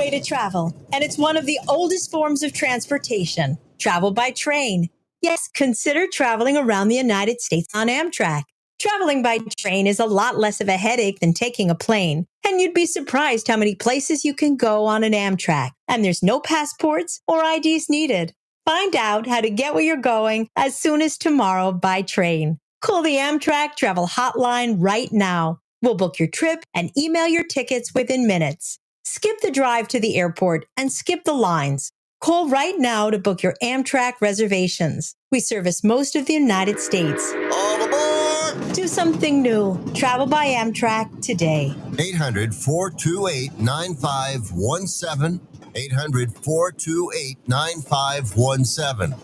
way to travel, and it's one of the oldest forms of transportation. Travel by train. Yes, consider traveling around the United States on Amtrak. Traveling by train is a lot less of a headache than taking a plane, and you'd be surprised how many places you can go on an Amtrak, and there's no passports or IDs needed. Find out how to get where you're going as soon as tomorrow by train. Call the Amtrak Travel Hotline right now. We'll book your trip and email your tickets within minutes. Skip the drive to the airport and skip the lines. Call right now to book your Amtrak reservations. We service most of the United States. All aboard! Do something new. Travel by Amtrak today. 800-428-9517. 800-428-9517.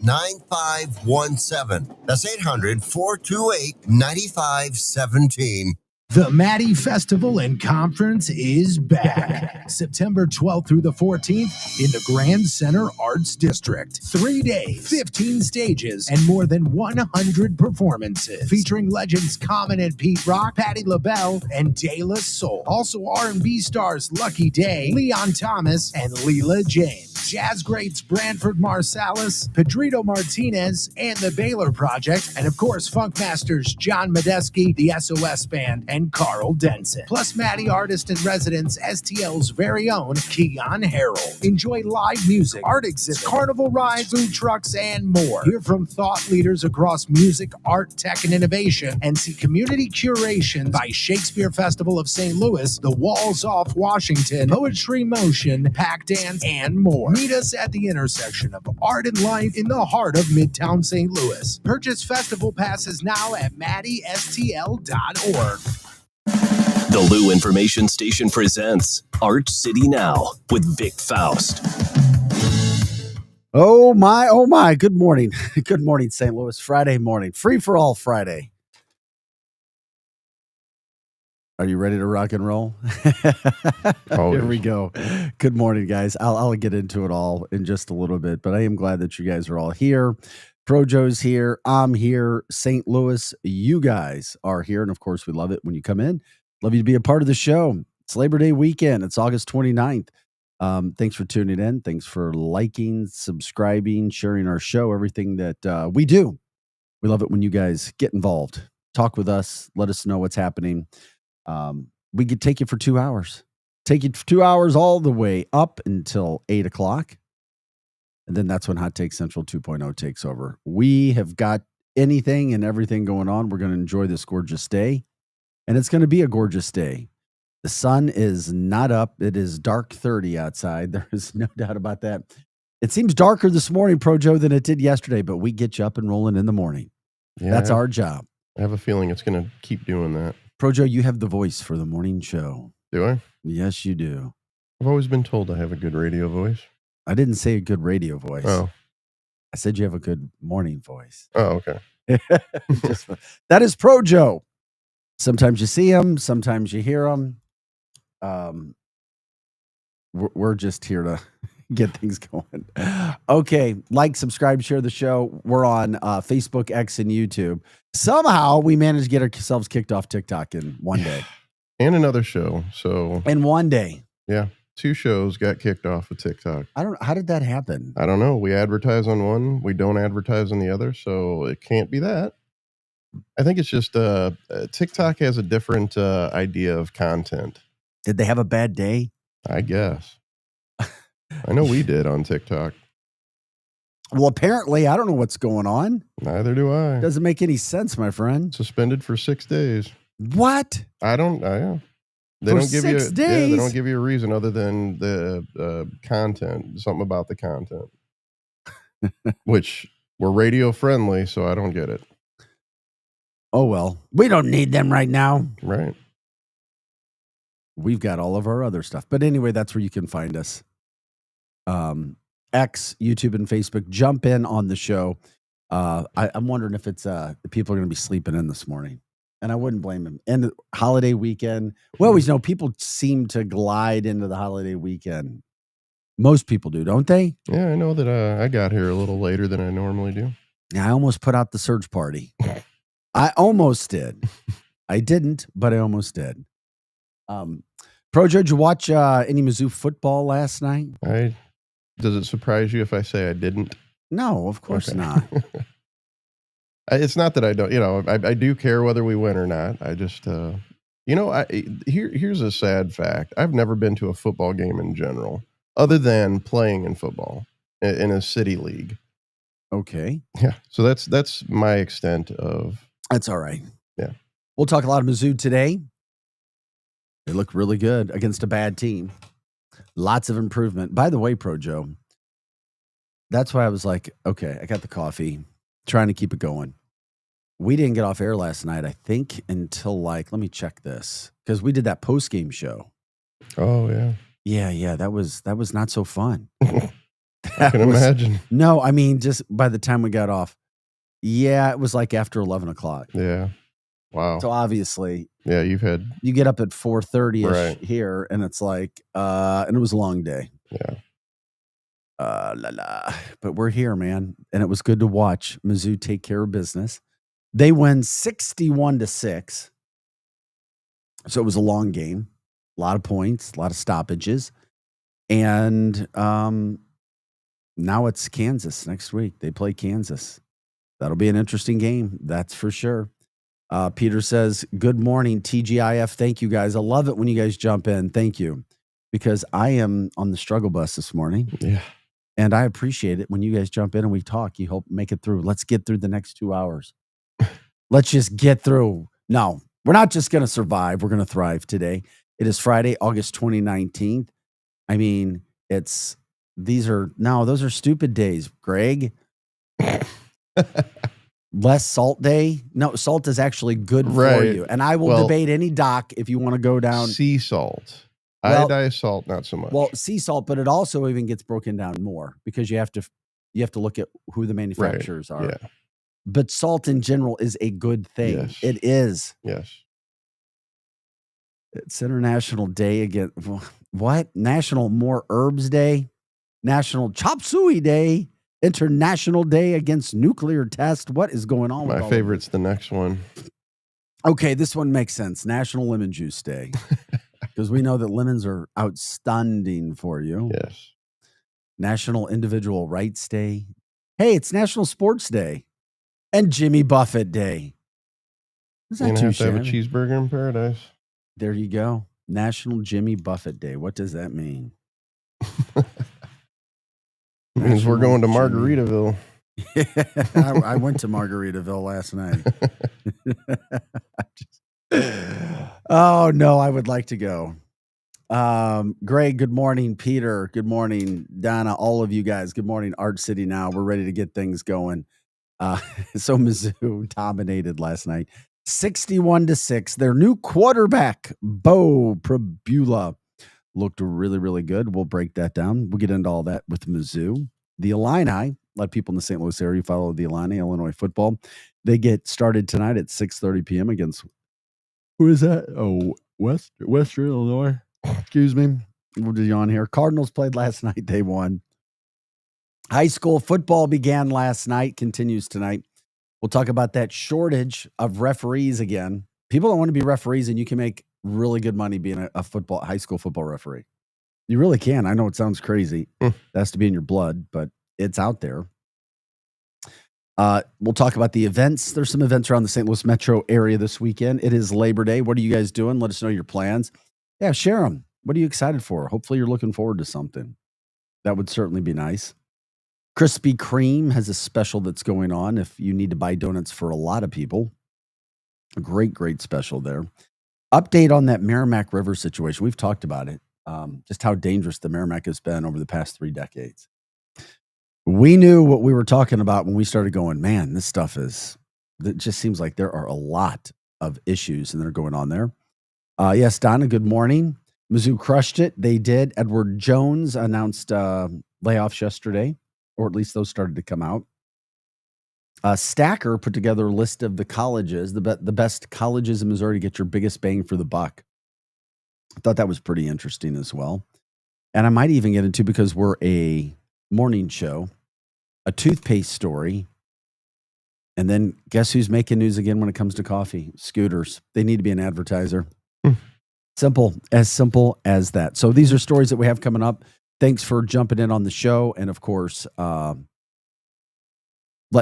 800-428-9517. That's 800-428-9517. The Maddie Festival and Conference is back. September 12th through the 14th in the Grand Center Arts District. 3 days, 15 stages, and more than 100 performances featuring legends Common and Pete Rock, Patti LaBelle, and De La Soul. Also R&B stars Lucky Day, Leon Thomas, and Leela James. Jazz greats Branford Marsalis, Pedrito Martinez, and the Baylor Project, and of course funk masters John Medeski, the SOS Band, and Carl Denson. Plus Maddie artist in residence STL's very own Keon Harold. Enjoy live music, art exhibits, carnival rides, food trucks, and more. Hear from thought leaders across music, art, tech, and innovation, and see community curation by Shakespeare Festival of St. Louis, The Walls Off Washington, Poetry Motion, Pack Dance, and more. Meet us at the intersection of art and life in the heart of Midtown St. Louis. Purchase festival passes now at MaddieSTL.org. The Lou Information Station presents Art City Now with Vic Faust. Oh my. Good morning. Good morning, St. Louis. Friday morning. Free for all Friday. Are you ready to rock and roll? Here we go. Good morning, guys. I'll get into it all in just a little bit, but I am glad that you guys are all here. Projo's here. I'm here. St. Louis, you guys are here. And of course, we love it when you come in. Love you to be a part of the show. It's Labor Day weekend. It's August 29th. Thanks for tuning in. Thanks for liking, subscribing, sharing our show, everything that we do. We love it when you guys get involved. Talk with us. Let us know what's happening. We could take you for 2 hours. Take you for 2 hours all the way up until 8 o'clock. And then that's when Hot Take Central 2.0 takes over. We have got anything and everything going on. We're going to enjoy this gorgeous day. And it's going to be a gorgeous day. The sun is not up. It is dark 30 outside. There is no doubt about that. It seems darker this morning, Projo, than it did yesterday, but we get you up and rolling in the morning. Yeah, that's our job. I have a feeling it's going to keep doing that. Projo, you have the voice for the morning show. Do I? Yes, you do. I've always been told I have a good radio voice. I didn't say a good radio voice. Oh. I said you have a good morning voice. Oh, okay. That is Projo. Sometimes you see him. Sometimes you hear him. We're just here to get things going. Okay. Like, subscribe, share the show. We're on Facebook, X, and YouTube. Somehow we managed to get ourselves kicked off TikTok in one day. And another show. So in one day. Yeah. 2 shows got kicked off of TikTok. How did that happen? I don't know. We advertise on one. We don't advertise on the other. So it can't be that. I think it's just TikTok has a different idea of content. Did they have a bad day? I guess. I know we did on TikTok. Well, apparently, I don't know what's going on. Neither do I. Doesn't make any sense, my friend. Suspended for 6 days. What? They don't give you they don't give you a reason other than the content, something about the content. Which we're radio friendly, so I don't get it. Oh well. We don't need them right now. Right. We've got all of our other stuff. But anyway, that's where you can find us. X, YouTube, and Facebook. Jump in on the show. I'm wondering if it's people are going to be sleeping in this morning. And I wouldn't blame them. And the holiday weekend. We always know people seem to glide into the holiday weekend. Most people do, don't they? Yeah, I know that I got here a little later than I normally do. Yeah, I almost put out the surge party. I almost did. I didn't, but I almost did. Projo, did you watch any Mizzou football last night? Does it surprise you if I say I didn't? No, of course not. It's not that I don't, I do care whether we win or not. I just, here's a sad fact. I've never been to a football game in general, other than playing in football in a city league. Okay. Yeah. So that's my extent of. That's all right. Yeah. We'll talk a lot of Mizzou today. They look really good against a bad team. Lots of improvement. By the way, Projo, that's why I was like, okay, I got the coffee, trying to keep it going. We didn't get off air last night, I think, until let me check this, because we did that post-game show. Oh, yeah. Yeah, that was not so fun. I can imagine. No, I mean, just by the time we got off, it was after 11 o'clock. Yeah. Wow. So obviously, yeah, you get up at 4:30 right here, and it's and it was a long day. Yeah. But we're here, man, and it was good to watch Mizzou take care of business. They win 61-6. So it was a long game, a lot of points, a lot of stoppages, and now it's Kansas next week. They play Kansas. That'll be an interesting game, that's for sure. Peter says, good morning, TGIF. Thank you, guys. I love it when you guys jump in. Thank you. Because I am on the struggle bus this morning. Yeah. And I appreciate it when you guys jump in and we talk. You help make it through. Let's get through the next 2 hours. Let's just get through. No, we're not just going to survive. We're going to thrive today. It is Friday, August 2019. I mean, those are stupid days, Greg. Less salt day. No, salt is actually good for you. And I will debate any doc if you want to go down. Sea salt. Iodized salt, not so much. Well, sea salt, but it also even gets broken down more because you have to look at who the manufacturers are. Yeah. But salt in general is a good thing. Yes. It is. Yes. It's International Day again. What? National More Herbs Day. National Chop Suey Day. International Day Against Nuclear Test. What is going on? My favorite's the next one. Okay, this one makes sense. National Lemon Juice Day. Because we know that lemons are outstanding for you. Yes. National Individual Rights Day. Hey, it's National Sports Day. And Jimmy Buffett Day. Is that too shabby? Have a cheeseburger in paradise. There you go. National Jimmy Buffett Day. What does that mean? Means we're going to Margaritaville. I went to Margaritaville last night. Oh, no, I would like to go. Greg, good morning. Peter, good morning. Donna, all of you guys, good morning. Art City Now. We're ready to get things going. So Mizzou dominated last night. 61-6. Their new quarterback, Bo Prabula, looked really, really good. We'll break that down. We'll get into all that with Mizzou. The Illini, a lot of people in the St. Louis area follow the Illinois football. They get started tonight at 6:30 p.m. against, who is that? Oh, Western Illinois. Excuse me. We'll do you on here. Cardinals played last night. They won. High school football began last night, continues tonight. We'll talk about that shortage of referees again. People don't want to be referees, and you can make really good money being a high school football referee. You really can. I know it sounds crazy. That has to be in your blood, but it's out there. We'll talk about the events. There's some events around the St. Louis metro area this weekend. It is Labor Day. What are you guys doing? Let us know your plans. Yeah, share them. What are you excited for? Hopefully you're looking forward to something. That would certainly be nice. Krispy Kreme has a special that's going on if you need to buy donuts for a lot of people. A great, great special there. Update on that Merrimack River situation. We've talked about it, just how dangerous the Merrimack has been over the past 3 decades. We knew what we were talking about when we started going, man, this stuff it just seems like there are a lot of issues and they're going on there. Yes, Donna, good morning. Mizzou crushed it. They did. Edward Jones announced layoffs yesterday, or at least those started to come out. Stacker put together a list of the colleges, the best colleges in Missouri to get your biggest bang for the buck. I thought that was pretty interesting as well. And I might even get into, because we're a morning show, a toothpaste story. And then guess who's making news again when it comes to coffee? Scooters. They need to be an advertiser. Simple as that. So these are stories that we have coming up. Thanks for jumping in on the show. And of course, letting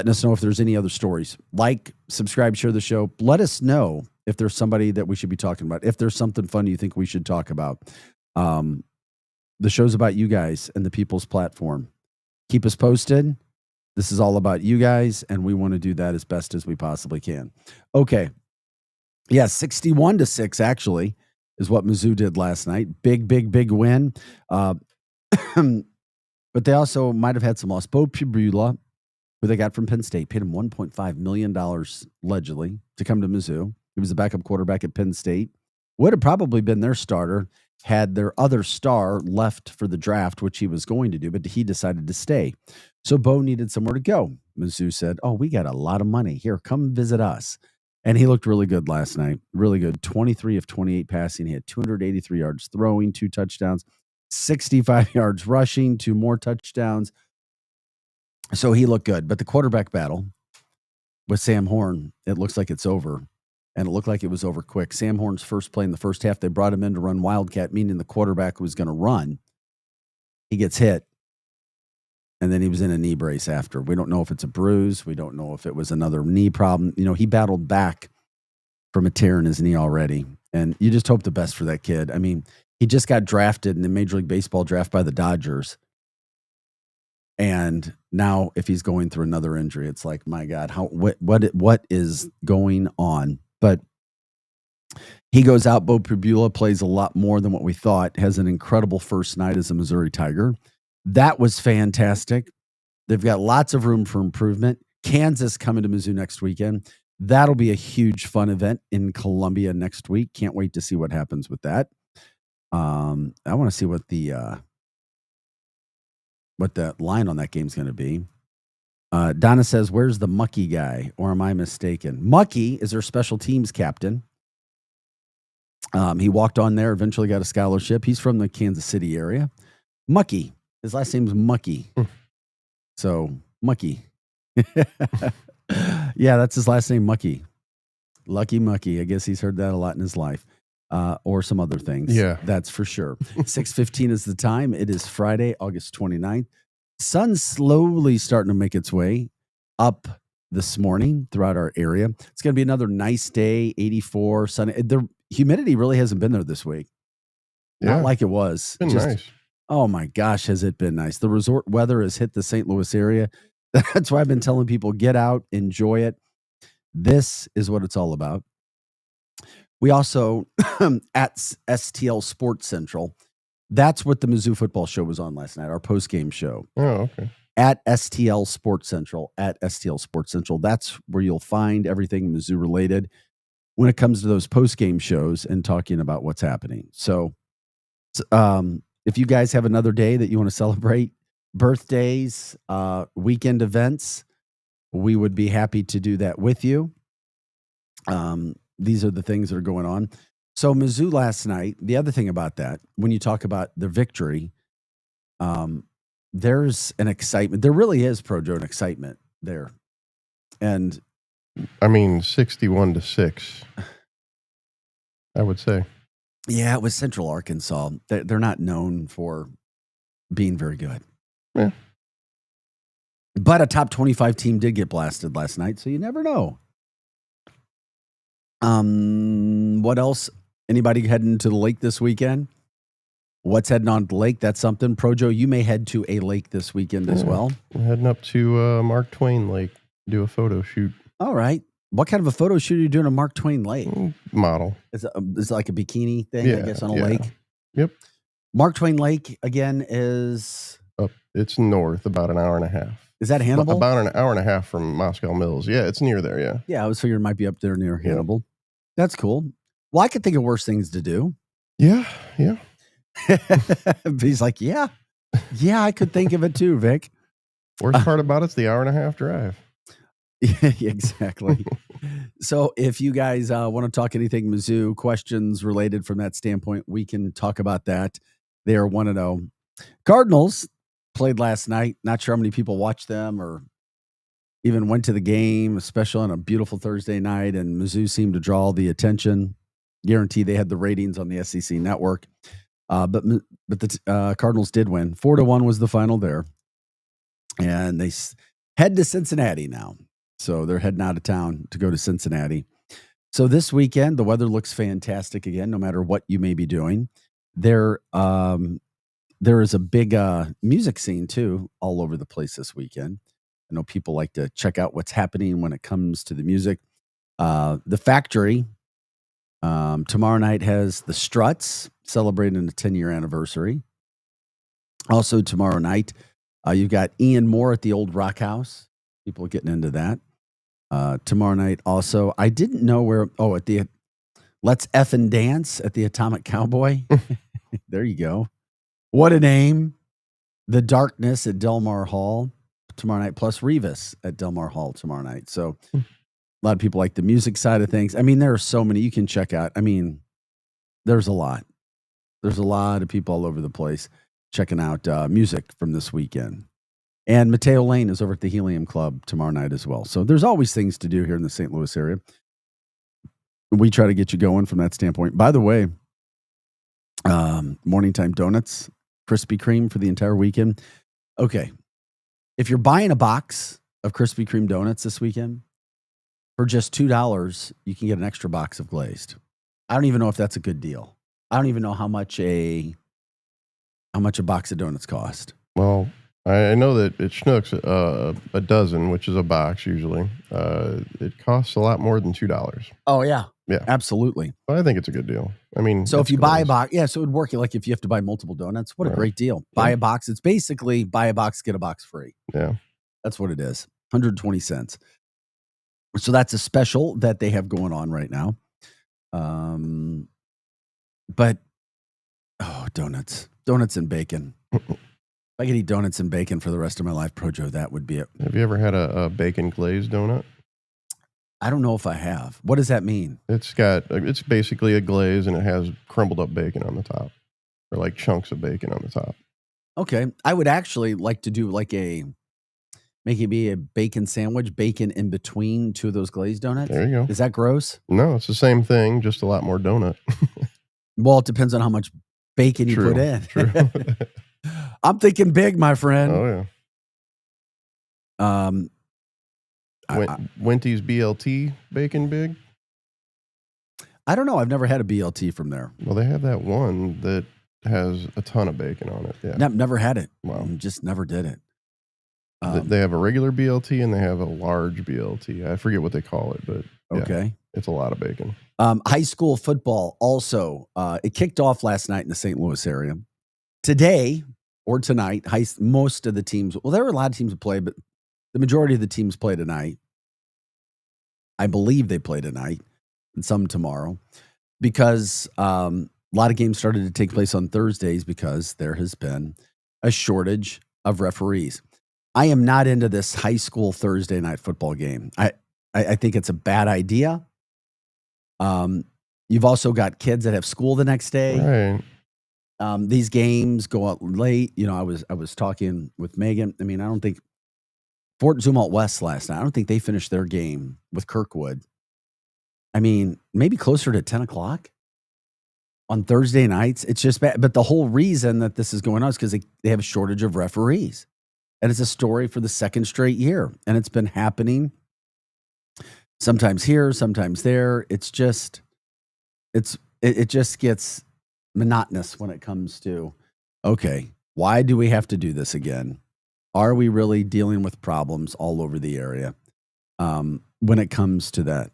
us know if there's any other stories. Like, subscribe, share the show. Let us know if there's somebody that we should be talking about. If there's something fun you think we should talk about. The show's about you guys and the People's Platform. Keep us posted. This is all about you guys, and we want to do that as best as we possibly can. Okay. Yeah, 61-6 actually is what Mizzou did last night. Big win. But they also might have had some loss. Bo Pribula, who they got from Penn State, paid him $1.5 million allegedly to come to Mizzou. He was the backup quarterback at Penn State. Would have probably been their starter had their other star left for the draft, which he was going to do, but he decided to stay. So Bo needed somewhere to go. Mizzou said, "Oh, we got a lot of money. Here, come visit us." And he looked really good last night. Really good. 23 of 28 passing. He had 283 yards throwing, 2 touchdowns, 65 yards rushing, 2 more touchdowns. So he looked good. But the quarterback battle with Sam Horn, it looks like it's over. And it looked like it was over quick. Sam Horn's first play in the first half, they brought him in to run Wildcat, meaning the quarterback was going to run. He gets hit. And then he was in a knee brace after. We don't know if it's a bruise. We don't know if it was another knee problem. You know, he battled back from a tear in his knee already. And you just hope the best for that kid. I mean, he just got drafted in the Major League Baseball draft by the Dodgers. And now if he's going through another injury, it's like, my God, what is going on? But he goes out. Bo Pribula plays a lot more than what we thought. Has an incredible first night as a Missouri Tiger. That was fantastic. They've got lots of room for improvement. Kansas coming to Mizzou next weekend. That'll be a huge fun event in Columbia next week. Can't wait to see what happens with that. I want to see what the line on that game is going to be. Donna says, "Where's the Mucky guy? Or am I mistaken?" Mucky is their special teams captain. He walked on there, eventually got a scholarship. He's from the Kansas City area. Mucky. His last name's Mucky. So, Mucky. Yeah, that's his last name, Mucky. Lucky Mucky. I guess he's heard that a lot in his life. Or some other things. Yeah. That's for sure. 6:15 is the time. It is Friday, August 29th. Sun's slowly starting to make its way up this morning throughout our area. It's going to be another nice day, 84, sunny. The humidity really hasn't been there this week. Yeah. Not like it was. It's been nice. Oh my gosh, has it been nice. The resort weather has hit the St. Louis area. That's why I've been telling people, get out, enjoy it. This is what it's all about. We also, at STL Sports Central, that's what the Mizzou football show was on last night, our post-game show. Oh, okay. At STL Sports Central, that's where you'll find everything Mizzou related when it comes to those post-game shows and talking about what's happening. So, if you guys have another day that you want to celebrate, birthdays, weekend events, we would be happy to do that with you. These are the things that are going on. So Mizzou last night, the other thing about that, when you talk about the victory, there's an excitement. There really is, Projo, an excitement there. And I mean, 61-6, I would say. Yeah, it was Central Arkansas. They're not known for being very good. Yeah. But a top 25 team did get blasted last night, so you never know. What else? Anybody heading to the lake this weekend? What's heading on the lake? That's something. Projo, you may head to a lake this weekend as well. I'm heading up to Mark Twain Lake, do a photo shoot. All right. What kind of a photo shoot are you doing at Mark Twain Lake? Model. Is it like a bikini thing, I guess, on a lake? Yep. Mark Twain Lake, again, is... It's north, about an hour and a half. Is that Hannibal? About an hour and a half from Moscow Mills. Yeah, it's near there, yeah. Yeah, I was figuring it might be up there near Hannibal. That's cool. Well, I could think of worse things to do. Yeah. He's like, yeah, I could think of it too, Vic. Worst part about it's the hour and a half drive. Yeah, exactly. So if you guys want to talk anything Mizzou, questions related from that standpoint, we can talk about that. They are 1-0. Cardinals played last night. Not sure how many people watched them or even went to the game, especially on a beautiful Thursday night, and Mizzou seemed to draw the attention. guarantee they had the ratings on the SEC network. But the Cardinals did win. 4-1 was the final there. And they head to Cincinnati now. So they're heading out of town to go to Cincinnati. So this weekend, the weather looks fantastic again, no matter what you may be doing. There is a big music scene, too, all over the place this weekend. I know people like to check out what's happening when it comes to the music. The Factory tomorrow night has the Struts celebrating the 10-year anniversary. Also tomorrow night, you've got Ian Moore at the Old Rock House. People are getting into that. Tomorrow night also, I didn't know where, at the Let's Effin' Dance at the Atomic Cowboy. There you go. What a name. The Darkness at Del Mar Hall tomorrow night, plus Revis at Del Mar Hall tomorrow night. So a lot of people like the music side of things. I mean, there are so many you can check out. I mean, there's a lot. There's a lot of people all over the place checking out music from this weekend. And Mateo Lane is over at the Helium Club tomorrow night as well. So there's always things to do here in the St. Louis area. We try to get you going from that standpoint. By the way, Morning Time Donuts, Krispy Kreme for the entire weekend. Okay. If you're buying a box of Krispy Kreme donuts this weekend, for just $2, you can get an extra box of glazed. I don't even know if that's a good deal. I don't even know how much a box of donuts cost. Well, I know that at Schnucks, a dozen, which is a box usually, it costs a lot more than $2. Oh, yeah. Yeah. Absolutely. But I think it's a good deal. I mean, so if you buy a box, so it would work like if you have to buy multiple donuts. What a great deal. Buy a box. It's basically buy a box, get a box free. Yeah. That's what it is. 120 cents. So that's a special that they have going on right now. But, donuts and bacon. If I could eat donuts and bacon for the rest of my life, Projo, that would be it. Have you ever had a bacon glazed donut? I don't know if I have. What does that mean? It's basically a glaze and it has crumbled up bacon on the top, or like chunks of bacon on the top. Okay. I would actually like to do make it be a bacon sandwich, bacon in between two of those glazed donuts. There you go. Is that gross? No, it's the same thing, just a lot more donut. Well, it depends on how much bacon you put in. True. I'm thinking big, my friend. Oh, yeah. Winty's BLT bacon big? I don't know. I've never had a BLT from there. Well, they have that one that has a ton of bacon on it. Yeah. Never had it. Wow. Just never did it. They have a regular BLT and they have a large BLT. I forget what they call it, but okay. It's a lot of bacon. High school football also, it kicked off last night in the St. Louis area. Today or tonight, most of the teams, well, there were a lot of teams that play, but the majority of the teams play tonight. I believe they play tonight and some tomorrow because a lot of games started to take place on Thursdays because there has been a shortage of referees. I am not into this high school Thursday night football game. I think it's a bad idea. You've also got kids that have school the next day. Right. These games go out late. I was talking with Megan. I mean, I don't think Fort Zumwalt West last night, I don't think they finished their game with Kirkwood. I mean, maybe closer to 10 o'clock on Thursday nights. It's just bad. But the whole reason that this is going on is because they have a shortage of referees. And it's a story for the second straight year. And it's been happening sometimes here, sometimes there. It just gets monotonous when it comes to, okay, why do we have to do this again? Are we really dealing with problems all over the area when it comes to that?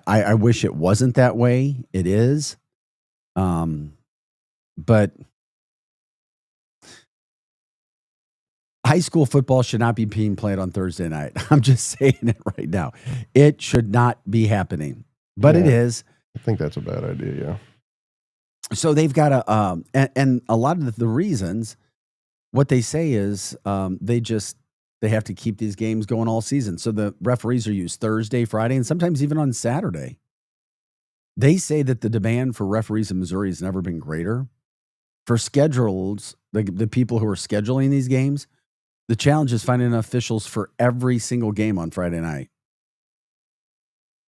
I wish it wasn't that way. It is. But high school football should not be being played on Thursday night. I'm just saying it right now. It should not be happening, but it is. I think that's a bad idea, yeah. So they've got to, and a lot of the reasons, what they say is they have to keep these games going all season. So the referees are used Thursday, Friday, and sometimes even on Saturday. They say that the demand for referees in Missouri has never been greater. For schedulers, the people who are scheduling these games, the challenge is finding officials for every single game on Friday night.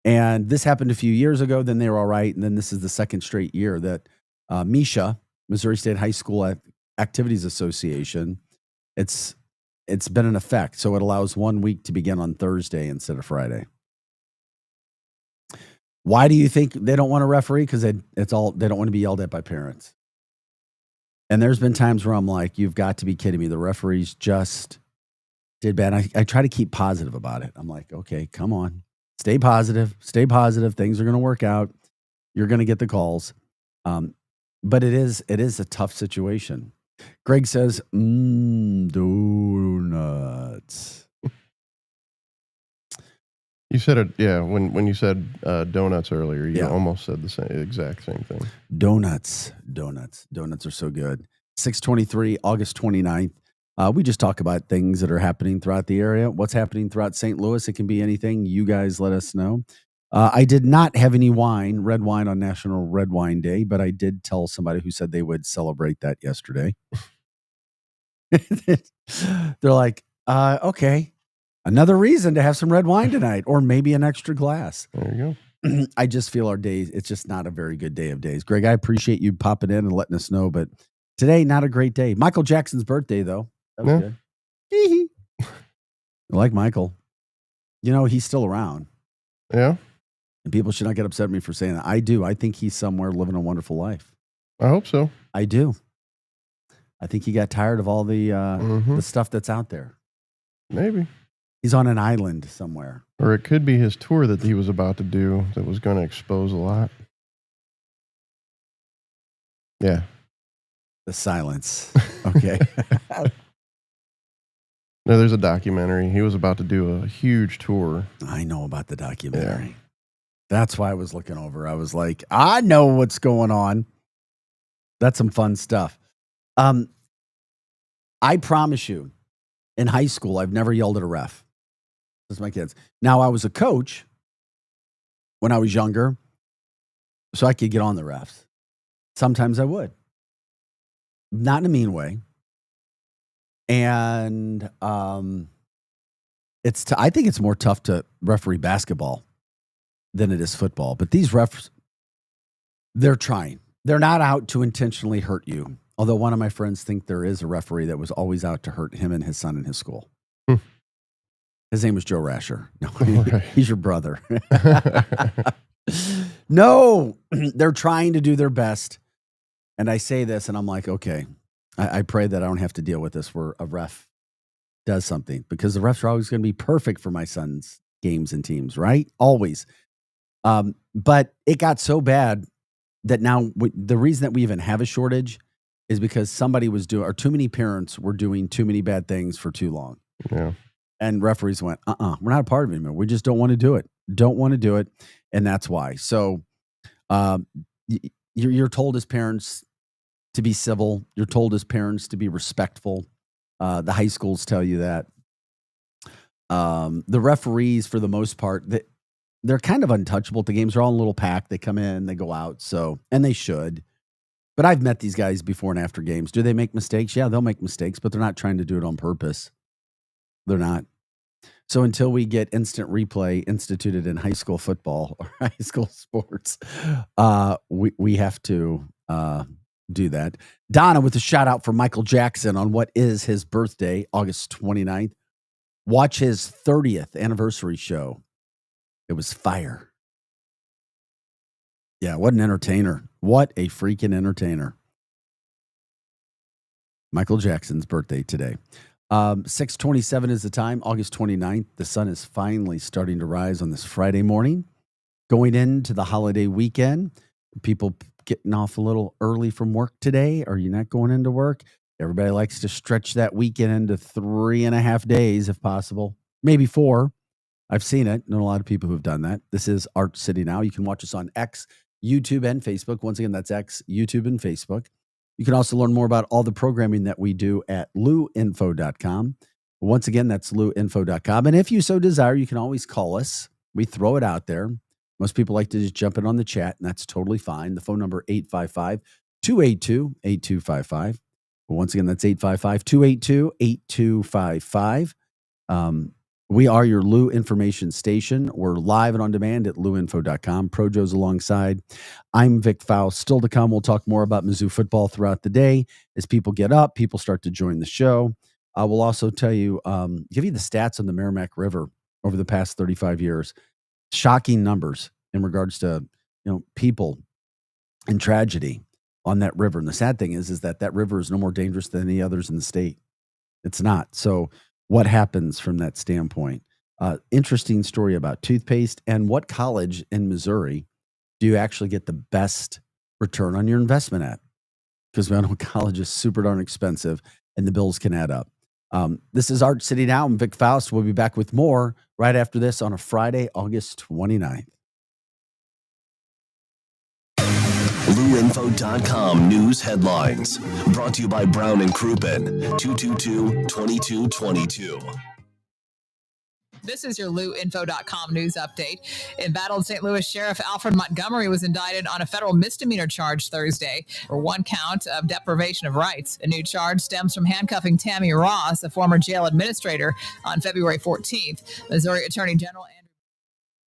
And this happened a few years ago. Then they were all right. And then this is the second straight year that MSHSAA, Missouri State High School Activities Association, it's been in effect. So it allows 1 week to begin on Thursday instead of Friday. Why do you think they don't want a referee? Because they don't want to be yelled at by parents. And there's been times where I'm like, you've got to be kidding me. The referees just did bad. I try to keep positive about it. I'm like, okay, come on. Stay positive. Stay positive. Things are going to work out. You're going to get the calls. But it is a tough situation. Greg says, donuts. You said it, yeah. When you said donuts earlier, you almost said the exact same thing. Donuts are so good. 6/23, August 29th. We just talk about things that are happening throughout the area. What's happening throughout St. Louis? It can be anything. You guys let us know. I did not have any red wine on National Red Wine Day, but I did tell somebody who said they would celebrate that yesterday. They're like, okay. Another reason to have some red wine tonight, or maybe an extra glass. There you go. I just feel our days, it's just not a very good day of days. Greg, I appreciate you popping in and letting us know, but today, not a great day. Michael Jackson's birthday, though. That was good. I like Michael. You know, he's still around. Yeah. And people should not get upset at me for saying that. I do. I think he's somewhere living a wonderful life. I hope so. I do. I think he got tired of all the stuff that's out there. Maybe. He's on an island somewhere. Or it could be his tour that he was about to do that was going to expose a lot. Yeah. The silence. Okay. No, there's a documentary. He was about to do a huge tour. I know about the documentary. Yeah. That's why I was looking over. I was like, I know what's going on. That's some fun stuff. I promise you, in high school, I've never yelled at a ref. That's my kids. Now, I was a coach when I was younger, so I could get on the refs. Sometimes I would. Not in a mean way. And I think it's more tough to referee basketball than it is football. But these refs, they're trying. They're not out to intentionally hurt you. Although one of my friends think there is a referee that was always out to hurt him and his son in his school. His name was Joe Rasher. No, he's your brother. No, they're trying to do their best. And I say this and I'm like, okay, I pray that I don't have to deal with this where a ref does something, because the refs are always going to be perfect for my son's games and teams, right? Always. But it got so bad that now the reason that we even have a shortage is because somebody was doing, or too many parents were doing too many bad things for too long. Yeah. And referees went, we're not a part of it anymore. We just don't want to do it. Don't want to do it. And that's why. So you're told as parents to be civil. You're told as parents to be respectful. The high schools tell you that. The referees, for the most part, they're kind of untouchable at the games. They're all in a little pack. They come in, they go out. So, and they should. But I've met these guys before and after games. Do they make mistakes? Yeah, they'll make mistakes, but they're not trying to do it on purpose. They're not. So until we get instant replay instituted in high school football or high school sports, we have to do that. Donna with a shout out for Michael Jackson on what is his birthday, August 29th. Watch his 30th anniversary show. It was fire. Yeah, what an entertainer. What a freaking entertainer. Michael Jackson's birthday today. 6:27 is the time, August 29th. The sun is finally starting to rise on this Friday morning. Going into the holiday weekend. People getting off a little early from work today. Are you not going into work? Everybody likes to stretch that weekend into 3.5 days if possible. Maybe 4. I've seen it. Know a lot of people who've done that. This is Art City Now. You can watch us on X, YouTube, and Facebook. Once again, that's X, YouTube, and Facebook. You can also learn more about all the programming that we do at luinfo.com. Once again, that's luinfo.com. And if you so desire, you can always call us. We throw it out there. Most people like to just jump in on the chat, and that's totally fine. The phone number, 855-282-8255. Once again, that's 855-282-8255. We are your Lou information station. We're live and on demand at louinfo.com. Projo's alongside. I'm Vic Faust. Still to come, we'll talk more about Mizzou football throughout the day. As people get up, people start to join the show. I will also tell you, give you the stats on the Merrimack River over the past 35 years. Shocking numbers in regards to, people and tragedy on that river. And the sad thing is that river is no more dangerous than any others in the state. It's not. So what happens from that standpoint? Interesting story about toothpaste and what college in Missouri do you actually get the best return on your investment at? Because I know college is super darn expensive and the bills can add up. This is Arch City Now. I'm Vic Faust. We'll be back with more right after this on a Friday, August 29th. LouInfo.com news headlines. Brought to you by Brown and Crouppen, 222-2222. This is your LouInfo.com news update. Embattled St. Louis Sheriff Alfred Montgomery was indicted on a federal misdemeanor charge Thursday for one count of deprivation of rights. A new charge stems from handcuffing Tammy Ross, a former jail administrator, on February 14th. Missouri Attorney General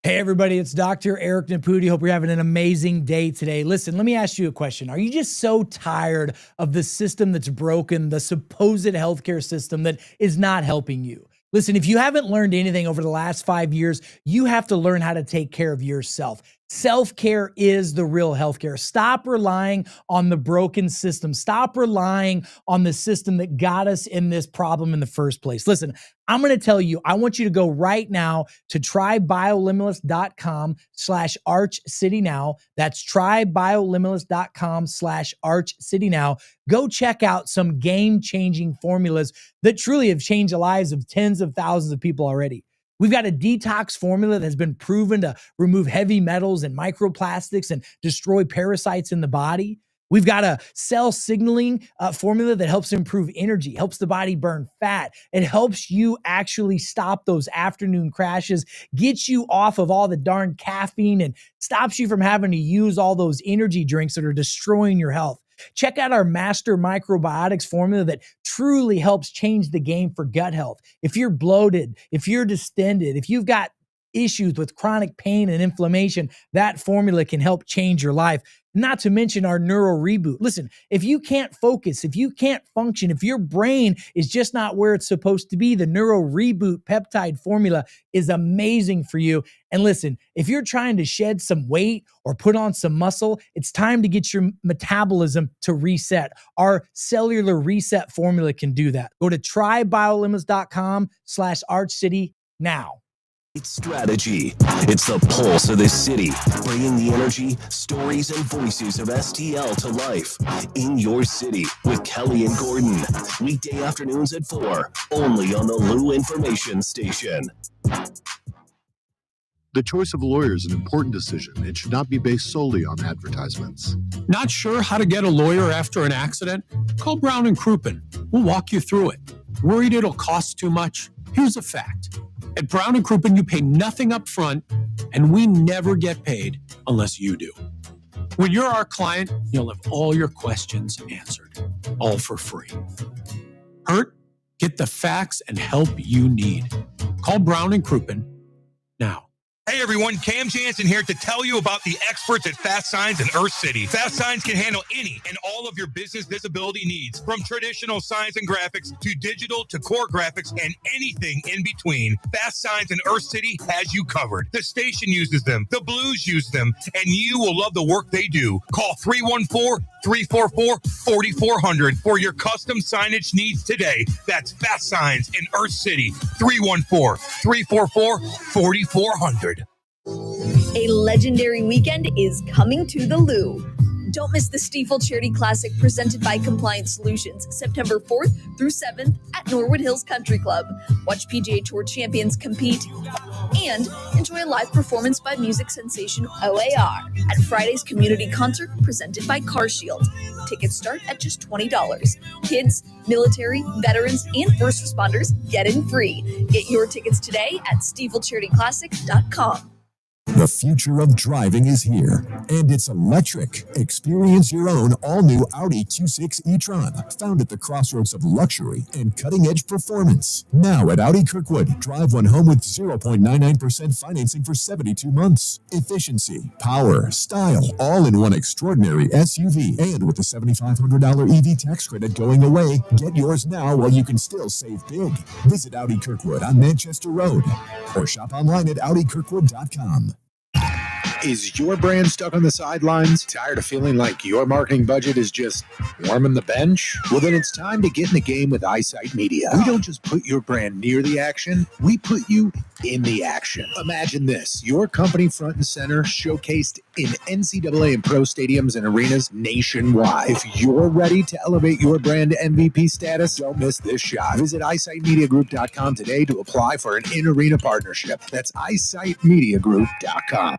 Hey, everybody, it's Dr. Eric Naputi. Hope you're having an amazing day today. Listen, let me ask you a question. Are you just so tired of the system that's broken, the supposed healthcare system that is not helping you? Listen, if you haven't learned anything over the last 5 years, you have to learn how to take care of yourself. Self-care is the real healthcare. Stop relying on the broken system. Stop relying on the system that got us in this problem in the first place. Listen, I'm going to tell you, I want you to go right now to trybiolimitless.com/ArchCityNow. That's trybiolimitless.com/ArchCityNow. Go check out some game-changing formulas that truly have changed the lives of tens of thousands of people already. We've got a detox formula that has been proven to remove heavy metals and microplastics and destroy parasites in the body. We've got a cell signaling formula that helps improve energy, helps the body burn fat. It helps you actually stop those afternoon crashes, gets you off of all the darn caffeine, and stops you from having to use all those energy drinks that are destroying your health. Check out our Master Microbiotics formula that truly helps change the game for gut health. If you're bloated, if you're distended, if you've got issues with chronic pain and inflammation, that formula can help change your life. Not to mention our Neuro Reboot. Listen, if you can't focus, if you can't function, if your brain is just not where it's supposed to be, the Neuro Reboot peptide formula is amazing for you. And listen, if you're trying to shed some weight or put on some muscle, it's time to get your metabolism to reset. Our cellular reset formula can do that. Go to trybiolimitless.com/ArchCity now. It's strategy. It's the pulse of the city, bringing the energy, stories, and voices of STL to life in your city with Kelly and Gordon. Weekday afternoons at 4, only on the Lou Information Station. The choice of a lawyer is an important decision. It should not be based solely on advertisements. Not sure how to get a lawyer after an accident? Call Brown and Crouppen. We'll walk you through it. Worried it'll cost too much? Here's a fact. At Brown and Crouppen, you pay nothing up front, and we never get paid unless you do. When you're our client, you'll have all your questions answered, all for free. Hurt? Get the facts and help you need. Call Brown and Crouppen now. Hey everyone, Cam Jansen here to tell you about the experts at Fast Signs in Earth City. Fast Signs can handle any and all of your business visibility needs, from traditional signs and graphics to digital to core graphics and anything in between. Fast Signs in Earth City has you covered. The station uses them, the Blues use them, and you will love the work they do. Call 314-344-4400 for your custom signage needs today. That's Fast Signs in Earth City, 314-344-4400. A legendary weekend is coming to the Lou. Don't miss the Stiefel Charity Classic presented by Compliance Solutions, September 4th through 7th at Norwood Hills Country Club. Watch PGA Tour champions compete and enjoy a live performance by music sensation OAR at Friday's community concert presented by CarShield. Tickets start at just $20. Kids, military, veterans, and first responders get in free. Get your tickets today at StiefelCharityClassic.com. The future of driving is here, and it's electric. Experience your own all-new Audi Q6 e-tron, found at the crossroads of luxury and cutting-edge performance. Now at Audi Kirkwood, drive one home with 0.99% financing for 72 months. Efficiency, power, style, all in one extraordinary SUV. And with the $7,500 EV tax credit going away, get yours now while you can still save big. Visit Audi Kirkwood on Manchester Road or shop online at audikirkwood.com. Is your brand stuck on the sidelines? Tired of feeling like your marketing budget is just warming the bench? Well, then it's time to get in the game with EyeSight Media. We don't just put your brand near the action, we put you in the action. Imagine this, your company front and center, showcased in NCAA and pro stadiums and arenas nationwide. If you're ready to elevate your brand to MVP status, don't miss this shot. Visit eyesightmediagroup.com today to apply for an in-arena partnership. That's eyesightmediagroup.com.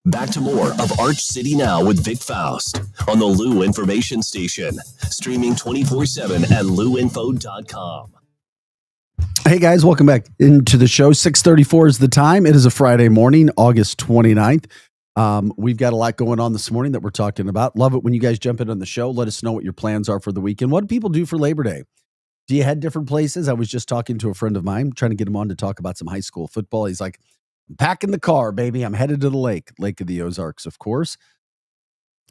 Back to more of Arch City Now with Vic Faust on the Lou Information Station, streaming 24/7 at louinfo.com. Hey guys, welcome back into the show. 6:34 is the time. It is a Friday morning, August 29th. We've got a lot going on this morning that we're talking about. Love it when you guys jump in on the show. Let us know what your plans are for the weekend. What do people do for Labor Day? Do you head different places? I was just talking to a friend of mine, trying to get him on to talk about some high school football. He's like, I'm packing the car, baby. I'm headed to the Lake of the Ozarks, of course.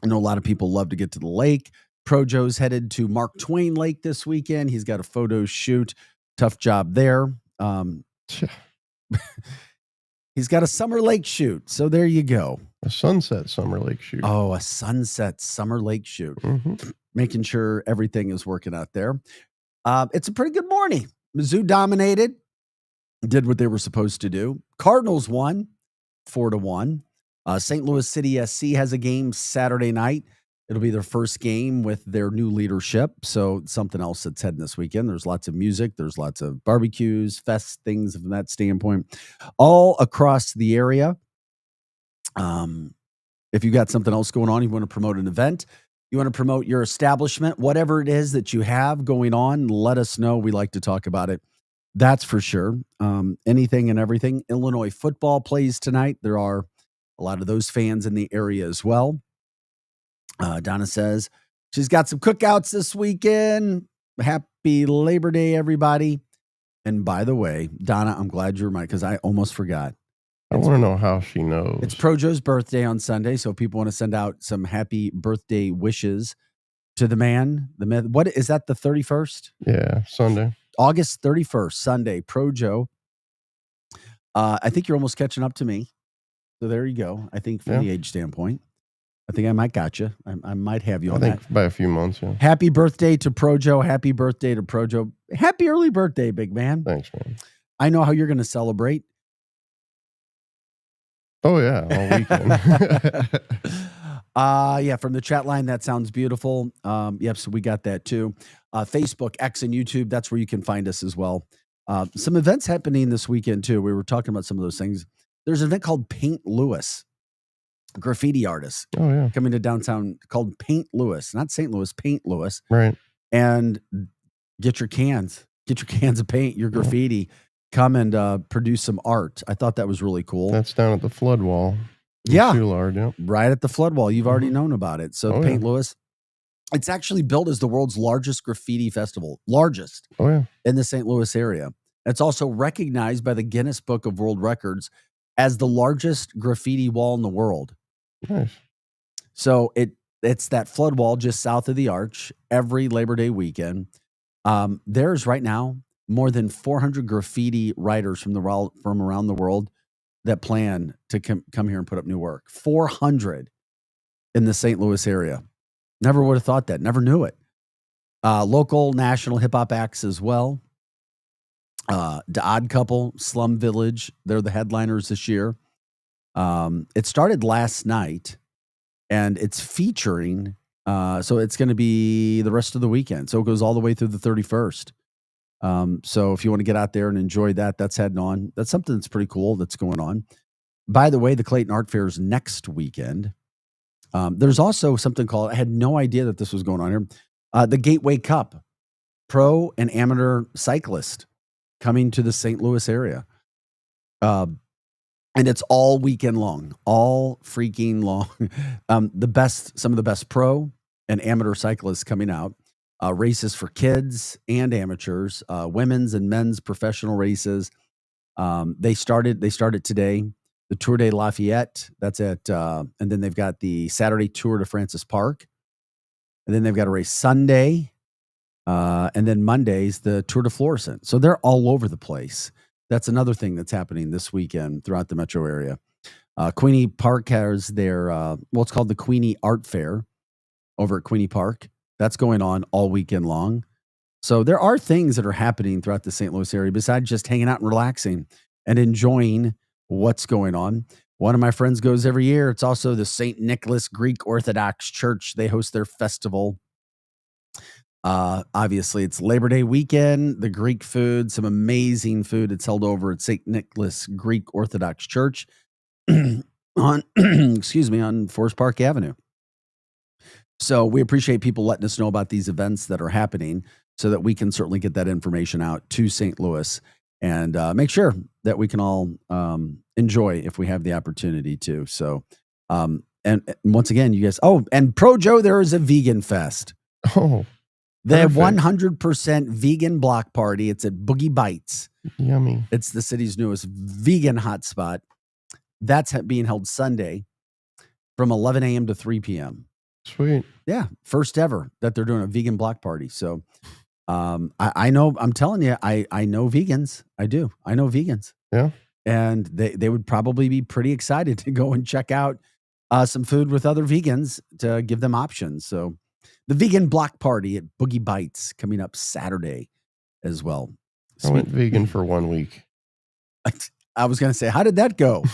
I know a lot of people love to get to the lake. Projo's headed to Mark Twain Lake this weekend. He's got a photo shoot. Tough job there. He's got a summer lake shoot. So there you go. A sunset summer lake shoot. Oh, a sunset summer lake shoot. Mm-hmm. Making sure everything is working out there. It's a pretty good morning. Mizzou dominated. Did what they were supposed to do. Cardinals won 4-1. St. Louis City SC has a game Saturday night. It'll be their first game with their new leadership. So something else that's heading this weekend. There's lots of music. There's lots of barbecues, fest, things from that standpoint, all across the area. If you got something else going on, you want to promote an event, you want to promote your establishment, whatever it is that you have going on, let us know. We like to talk about it. That's for sure. Anything and everything. Illinois football plays tonight. There are a lot of those fans in the area as well. Donna says she's got some cookouts this weekend. Happy Labor Day, everybody. And by the way, Donna, I'm glad you reminded because I almost forgot. I want to know how she knows. It's Projo's birthday on Sunday, so if people want to send out some happy birthday wishes to the man, the myth. What is that? The 31st? Yeah, Sunday. August 31st, Sunday, Projo. I think you're almost catching up to me. So there you go. I think from the age standpoint, I think I might got you. I might have you on that. By a few months, yeah. Happy birthday to Projo. Happy birthday to Projo. Happy early birthday, big man. Thanks, man. I know how you're going to celebrate. Oh, yeah, all weekend. Yeah, from the chat line, that sounds beautiful. Yep, so we got that too. Facebook, X, and YouTube, that's where you can find us as well. Some events happening this weekend too. We were talking about some of those things. There's an event called Paint Louis, graffiti artists. Oh, yeah. Coming to downtown called Paint Louis, not St. Louis, Paint Louis. Right. And get your cans of paint, your graffiti. Come and produce some art. I thought that was really cool. That's down at the flood wall. Yeah. Soulard, yeah. Right at the flood wall. You've already known about it. So Paint yeah. Louis, it's actually built as the world's largest graffiti festival. Largest. Oh, yeah. In the St. Louis area. It's also recognized by the Guinness Book of World Records as the largest graffiti wall in the world. Nice. So it's that flood wall just south of the Arch every Labor Day weekend. There's right now more than 400 graffiti writers from around the world that plan to come here and put up new work. 400 in the St. Louis area. Never would have thought that. Never knew it. Local, national hip-hop acts as well. The Odd Couple, Slum Village, they're the headliners this year. It started last night, and it's featuring, so it's going to be the rest of the weekend. So it goes all the way through the 31st. So if you want to get out there and enjoy that, that's heading on. That's something that's pretty cool that's going on. By the way, the Clayton Art Fair is next weekend. There's also something called, I had no idea that this was going on here, the Gateway Cup, pro and amateur cyclist coming to the St. Louis area. And it's all weekend long, all freaking long. Some of the best pro and amateur cyclists coming out. Races for kids and amateurs, women's and men's professional races. They started today. The Tour de Lafayette, that's at, and then they've got the Saturday Tour de Francis Park. And then they've got a race Sunday. And then Monday's the Tour de Florissant. So they're all over the place. That's another thing that's happening this weekend throughout the metro area. Queenie Park has their, it's called the Queenie Art Fair over at Queenie Park. That's going on all weekend long. So there are things that are happening throughout the St. Louis area besides just hanging out and relaxing and enjoying what's going on. One of my friends goes every year. It's also the St. Nicholas Greek Orthodox Church. They host their festival. Obviously, it's Labor Day weekend, the Greek food, some amazing food. It's held over at St. Nicholas Greek Orthodox Church on Forest Park Avenue. So we appreciate people letting us know about these events that are happening so that we can certainly get that information out to St. Louis and make sure that we can all enjoy if we have the opportunity to. So, and once again, you guys, and Pro Joe, there is a vegan fest. Oh, they have 100% vegan block party. It's at Boogie Bites. Yummy. It's the city's newest vegan hotspot. That's being held Sunday from 11 a.m. to 3 p.m. Sweet. Yeah. First ever that they're doing a vegan block party. So I know, I'm telling you, I know vegans. I do. I know vegans. Yeah. And they would probably be pretty excited to go and check out some food with other vegans to give them options. So the vegan block party at Boogie Bites coming up Saturday as well. I went vegan for 1 week. I was going to say, how did that go?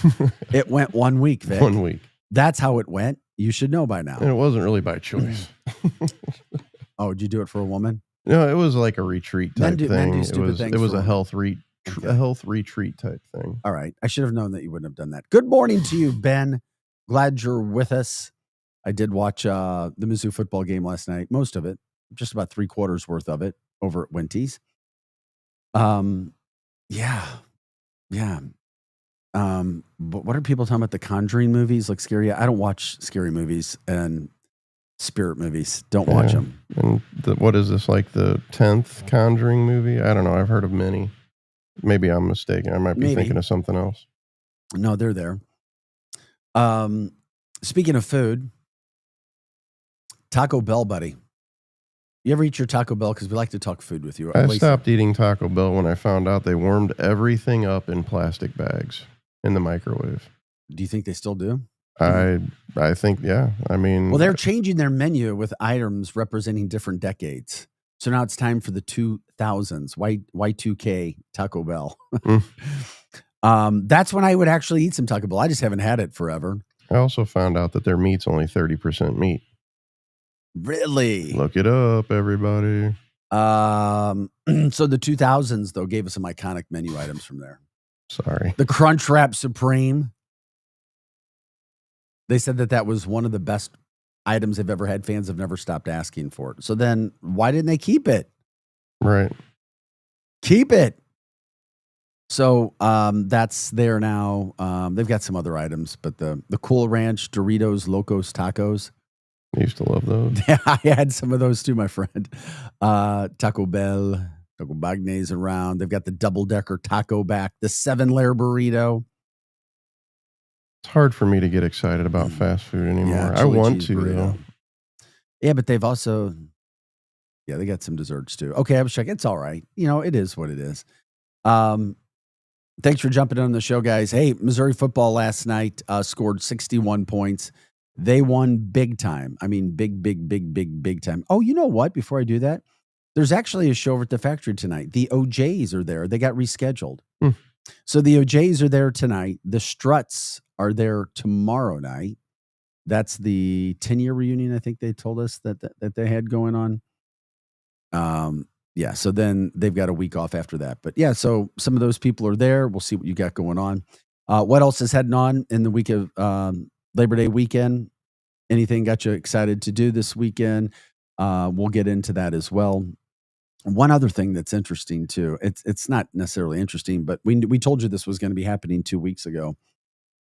It went 1 week, Vic. 1 week. That's how it went. You should know by now. And it wasn't really by choice. Oh, did you do it for a woman? No, it was like a retreat type thing. It was a health retreat type thing. All right. I should have known that you wouldn't have done that. Good morning to you, Ben. Glad you're with us. I did watch the Mizzou football game last night. Most of it, just about 3/4 worth of it over at Winty's. Yeah. But what are people talking about? The Conjuring movies, like scary? I don't watch scary movies and spirit movies. Don't watch them. And what is this, like the 10th Conjuring movie? I don't know. I've heard of many. Maybe I'm mistaken. I might be thinking of something else. No, they're there. Speaking of food, Taco Bell, buddy. You ever eat your Taco Bell? Because we like to talk food with you. I stopped eating Taco Bell when I found out they warmed everything up in plastic bags in the microwave. Do you think they still do? I think, yeah. I mean... Well, they're changing their menu with items representing different decades. So now it's time for the 2000s, Y2K Taco Bell. That's when I would actually eat some Taco Bell. I just haven't had it forever. I also found out that their meat's only 30% meat. Really? Look it up, everybody. So the 2000s, though, gave us some iconic menu items from there. Sorry. The Crunchwrap Supreme. They said that was one of the best items they've ever had. Fans have never stopped asking for it. So then why didn't they keep it? Right. Keep it. So that's there now. They've got some other items, but the Cool Ranch, Doritos, Locos Tacos. I used to love those. Yeah, I had some of those too, my friend. Taco Bell, Taco Bagnes around. They've got the double-decker taco back, the 7-layer burrito. It's hard for me to get excited about fast food anymore. Yeah, I want to, burrito. though. Yeah, but they've also, they got some desserts too. Okay, I was checking. It's all right. It is what it is. Thanks for jumping on the show, guys. Hey, Missouri football last night scored 61 points. They won big time. I mean, big time. Oh, you know what? Before I do that, there's actually a show over at the factory tonight. The OJs are there. They got rescheduled. So the OJs are there tonight. The Struts are there tomorrow night. That's the 10-year reunion, I think they told us that they had going on. Yeah, so then they've got a week off after that. But yeah, so some of those people are there. We'll see what you got going on. What else is heading on in the week of Labor Day weekend? Anything got you excited to do this weekend? We'll get into that as well. One other thing that's interesting too. It's not necessarily interesting, but we told you this was going to be happening 2 weeks ago.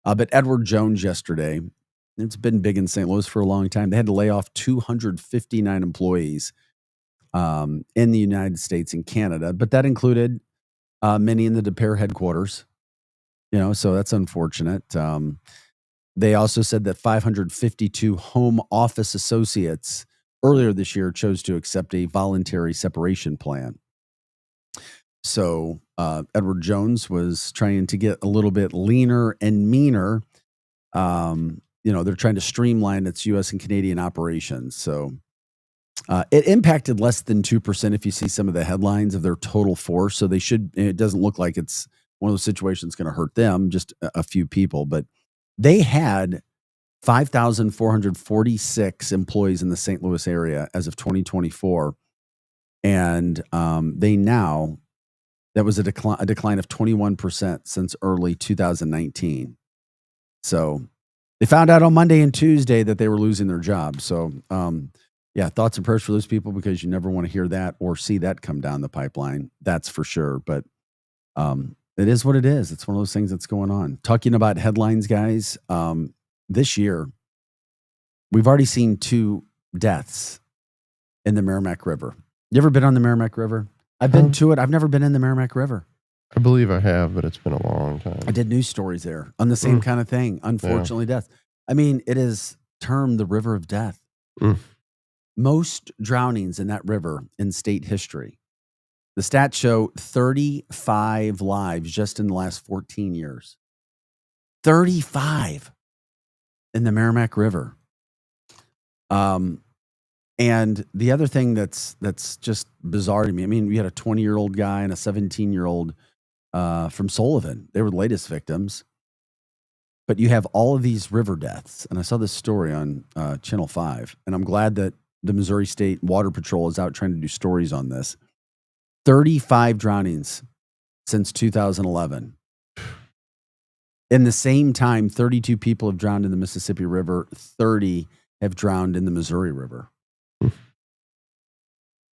But Edward Jones yesterday, it's been big in St. Louis for a long time. They had to lay off 259 employees in the United States and Canada, but that included many in the Des Peres headquarters. So that's unfortunate. They also said that 552 home office associates earlier this year chose to accept a voluntary separation plan. So Edward Jones was trying to get a little bit leaner and meaner. They're trying to streamline its U.S. and Canadian operations. So it impacted less than 2% if you see some of the headlines of their total force. So it doesn't look like it's one of those situations going to hurt them, just a few people. But they had 5,446 employees in the St. Louis area as of 2024. And that was a decline of 21% since early 2019. So they found out on Monday and Tuesday that they were losing their jobs. So, thoughts and prayers for those people, because you never want to hear that or see that come down the pipeline. That's for sure. But it is what it is. It's one of those things that's going on. Talking about headlines, guys, this year, we've already seen 2 deaths in the Merrimack River. You ever been on the Merrimack River? I've been to it. I've never been in the Merrimack River. I believe I have, but it's been a long time. I did news stories there on the same kind of thing. Unfortunately, death. I mean, it is termed the river of death. Most drownings in that river in state history. The stats show 35 lives just in the last 14 years. 35 in the Merrimack River. And the other thing that's just bizarre to me, I mean, we had a 20-year-old guy and a 17-year-old from Sullivan. They were the latest victims. But you have all of these river deaths. And I saw this story on Channel 5. And I'm glad that the Missouri State Water Patrol is out trying to do stories on this. 35 drownings since 2011. In the same time, 32 people have drowned in the Mississippi River. 30 have drowned in the Missouri River.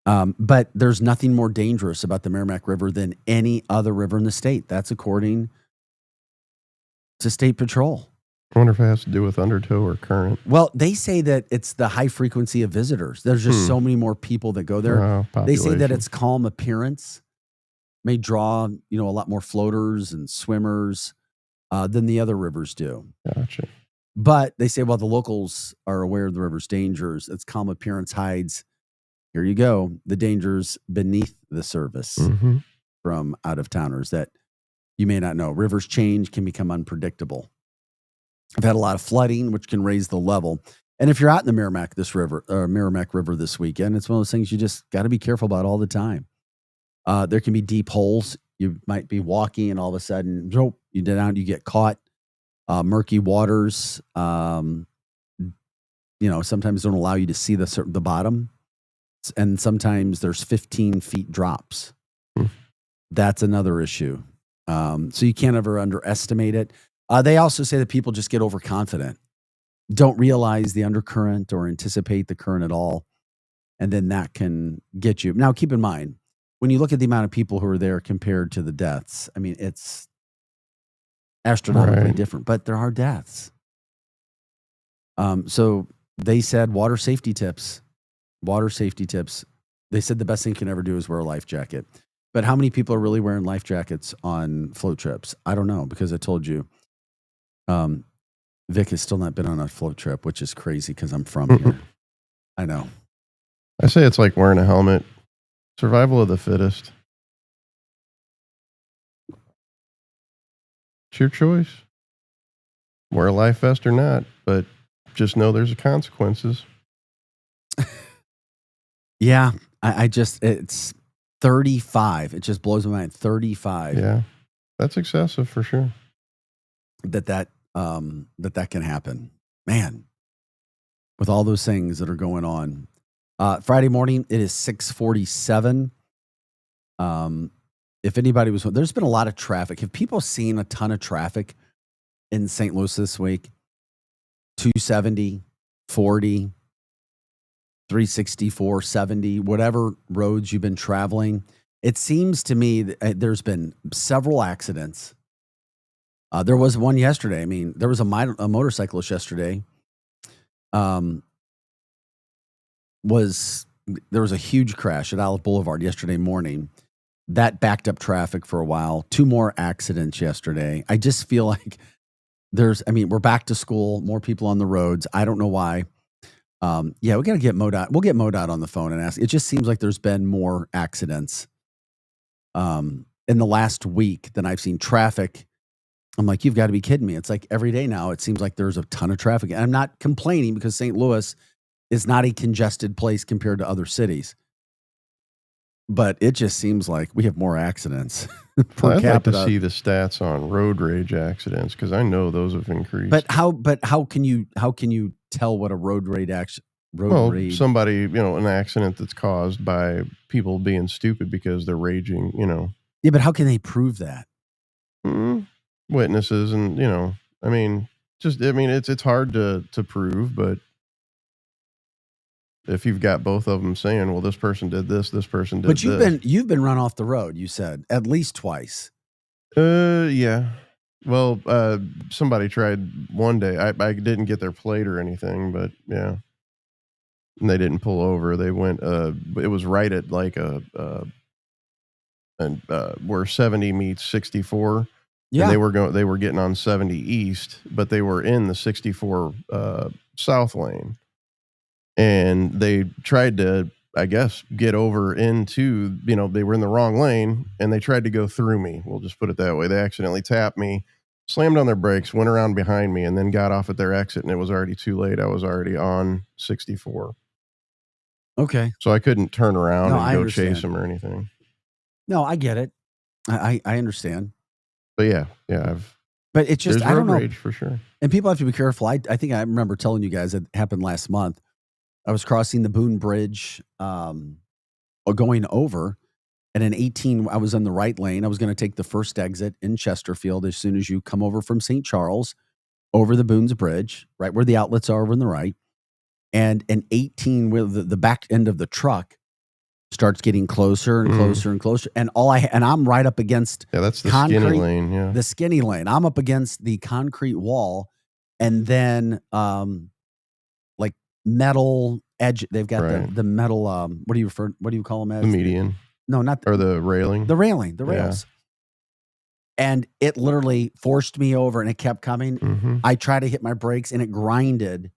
But there's nothing more dangerous about the Merrimack River than any other river in the state. That's according to State Patrol. I wonder if it has to do with undertow or current. Well, they say that it's the high frequency of visitors. There's just so many more people that go there. They say that its calm appearance may draw, a lot more floaters and swimmers than the other rivers do. Gotcha. But they say, well, the locals are aware of the river's dangers. Its calm appearance hides, here you go, the dangers beneath the surface from out-of-towners that you may not know. Rivers change, can become unpredictable. I've had a lot of flooding, which can raise the level. And if you're out in the Merrimack River this weekend, it's one of those things you just got to be careful about all the time. There can be deep holes. You might be walking and all of a sudden, you get caught. Murky waters, sometimes don't allow you to see the bottom. And sometimes there's 15 feet drops. That's another issue. So you can't ever underestimate it. They also say that people just get overconfident, don't realize the undercurrent or anticipate the current at all. And then that can get you. Now, keep in mind, when you look at the amount of people who are there compared to the deaths, I mean, it's astronomically different, but there are deaths. So they said water safety tips. They said the best thing you can ever do is wear a life jacket. But how many people are really wearing life jackets on float trips? I don't know, because I told you, Vic has still not been on a float trip, which is crazy because I'm from here. I know. I say it's like wearing a helmet. Survival of the fittest. It's your choice. Wear a life vest or not, but just know there's consequences. Yeah, it's 35. It just blows my mind. 35. Yeah, that's excessive for sure. That can happen, man. With all those things that are going on. Friday morning, it is 6:47. If anybody there's been a lot of traffic. Have people seen a ton of traffic in St. Louis this week? 270, 40, 360, 470, whatever roads you've been traveling. It seems to me that there's been several accidents There was one yesterday. I mean, there was a motorcyclist yesterday. There was a huge crash at Olive Boulevard yesterday morning. That backed up traffic for a while. 2 more accidents yesterday. I just feel like we're back to school, more people on the roads. I don't know why. We got to get MoDOT. We'll get MoDOT on the phone and ask. It just seems like there's been more accidents in the last week than I've seen traffic. I'm like, you've got to be kidding me. It's like every day now, it seems like there's a ton of traffic. And I'm not complaining because St. Louis is not a congested place compared to other cities. But it just seems like we have more accidents per I'd capita. like to see the stats on road rage accidents because I know those have increased. But how can you tell what a road rage rage? Somebody, an accident that's caused by people being stupid because they're raging, Yeah, but how can they prove that? Witnesses and, it's hard to prove, but if you've got both of them saying, well, this person did this person did this. But you've been run off the road, you said, at least twice. Yeah. Well, somebody tried one day. I didn't get their plate or anything, but yeah. And they didn't pull over. They went, it was right at like where 70 meets 64. Yeah. And they were getting on 70 East, but they were in the 64 South lane. And they tried to, I guess, get over into, they were in the wrong lane and they tried to go through me. We'll just put it that way. They accidentally tapped me, slammed on their brakes, went around behind me, and then got off at their exit. And it was already too late. I was already on 64. Okay. So I couldn't turn around and go understand. chase them or anything. No, I get it. I understand. But yeah. But it's just, I don't know. Rage for sure. And people have to be careful. I think I remember telling you guys it happened last month. I was crossing the Boone Bridge, going over, and in 18, I was in the right lane. I was going to take the first exit in Chesterfield as soon as you come over from St. Charles, over the Boone's Bridge, right where the outlets are over on the right. And in 18, where the back end of the truck starts getting closer and closer and closer, and I'm right up against that's the concrete, skinny lane. Yeah, the skinny lane. I'm up against the concrete wall, and then metal edge. They've got the metal. What do you call them as? The median. No, not or the railing. The railing. The rails. And it literally forced me over, and it kept coming. Mm-hmm. I tried to hit my brakes, and it grinded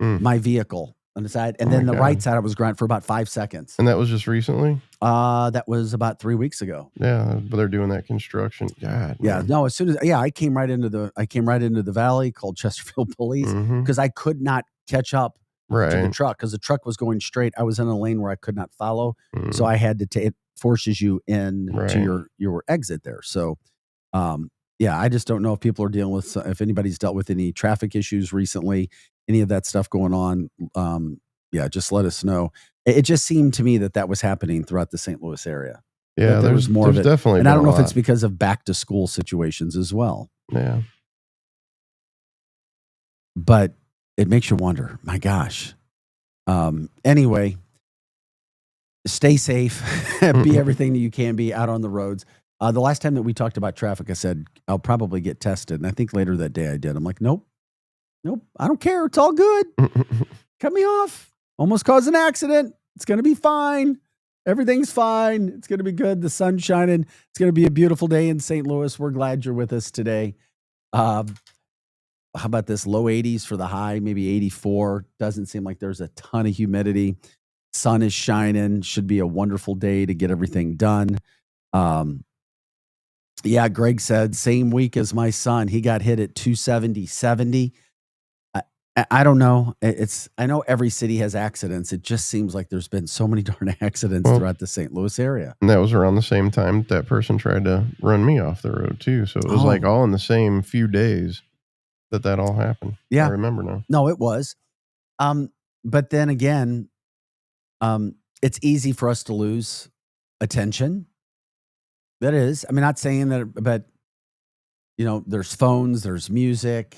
my vehicle on the side, and then the right side I was grinding for about 5 seconds. And that was just recently. That was about 3 weeks ago. Yeah, but they're doing that construction. God. Yeah. Man. No. As soon as I came right into the valley, called Chesterfield Police, because I could not catch up to the truck because the truck was going straight. I was in a lane where I could not follow, so I had to it forces you in to your exit there. So, I just don't know if people are dealing with, if anybody's dealt with any traffic issues recently, any of that stuff going on. Just let us know. It just seemed to me that was happening throughout the St. Louis area. Yeah, there was more of it. Definitely, and I don't know if it's because of back to school situations as well. Yeah, but it makes you wonder, my gosh. Anyway, stay safe, be everything that you can be out on the roads. The last time that we talked about traffic, I said, I'll probably get tested. And I think later that day I did. I'm like, nope, I don't care. It's all good. Cut me off. Almost caused an accident. It's going to be fine. Everything's fine. It's going to be good. The sun's shining. It's going to be a beautiful day in St. Louis. We're glad you're with us today. How about this? Low 80s for the high, maybe 84. Doesn't seem like there's a ton of humidity. Sun is shining. Should be a wonderful day to get everything done. Greg said, same week as my son. He got hit at 270. I don't know. I know every city has accidents. It just seems like there's been so many darn accidents throughout the St. Louis area. And that was around the same time that person tried to run me off the road too. So it was like all in the same few days that all happened. Yeah. I remember now. No, it was. But then again, it's easy for us to lose attention. That is. I mean, not saying that, but there's phones, there's music,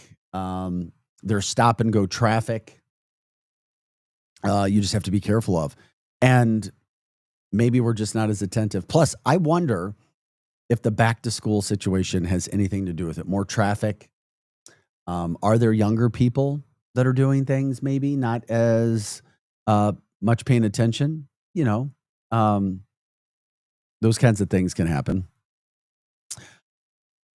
there's stop and go traffic. You just have to be careful of. And maybe we're just not as attentive. Plus, I wonder if the back to school situation has anything to do with it. More traffic. Are there younger people that are doing things maybe not as much paying attention? Those kinds of things can happen.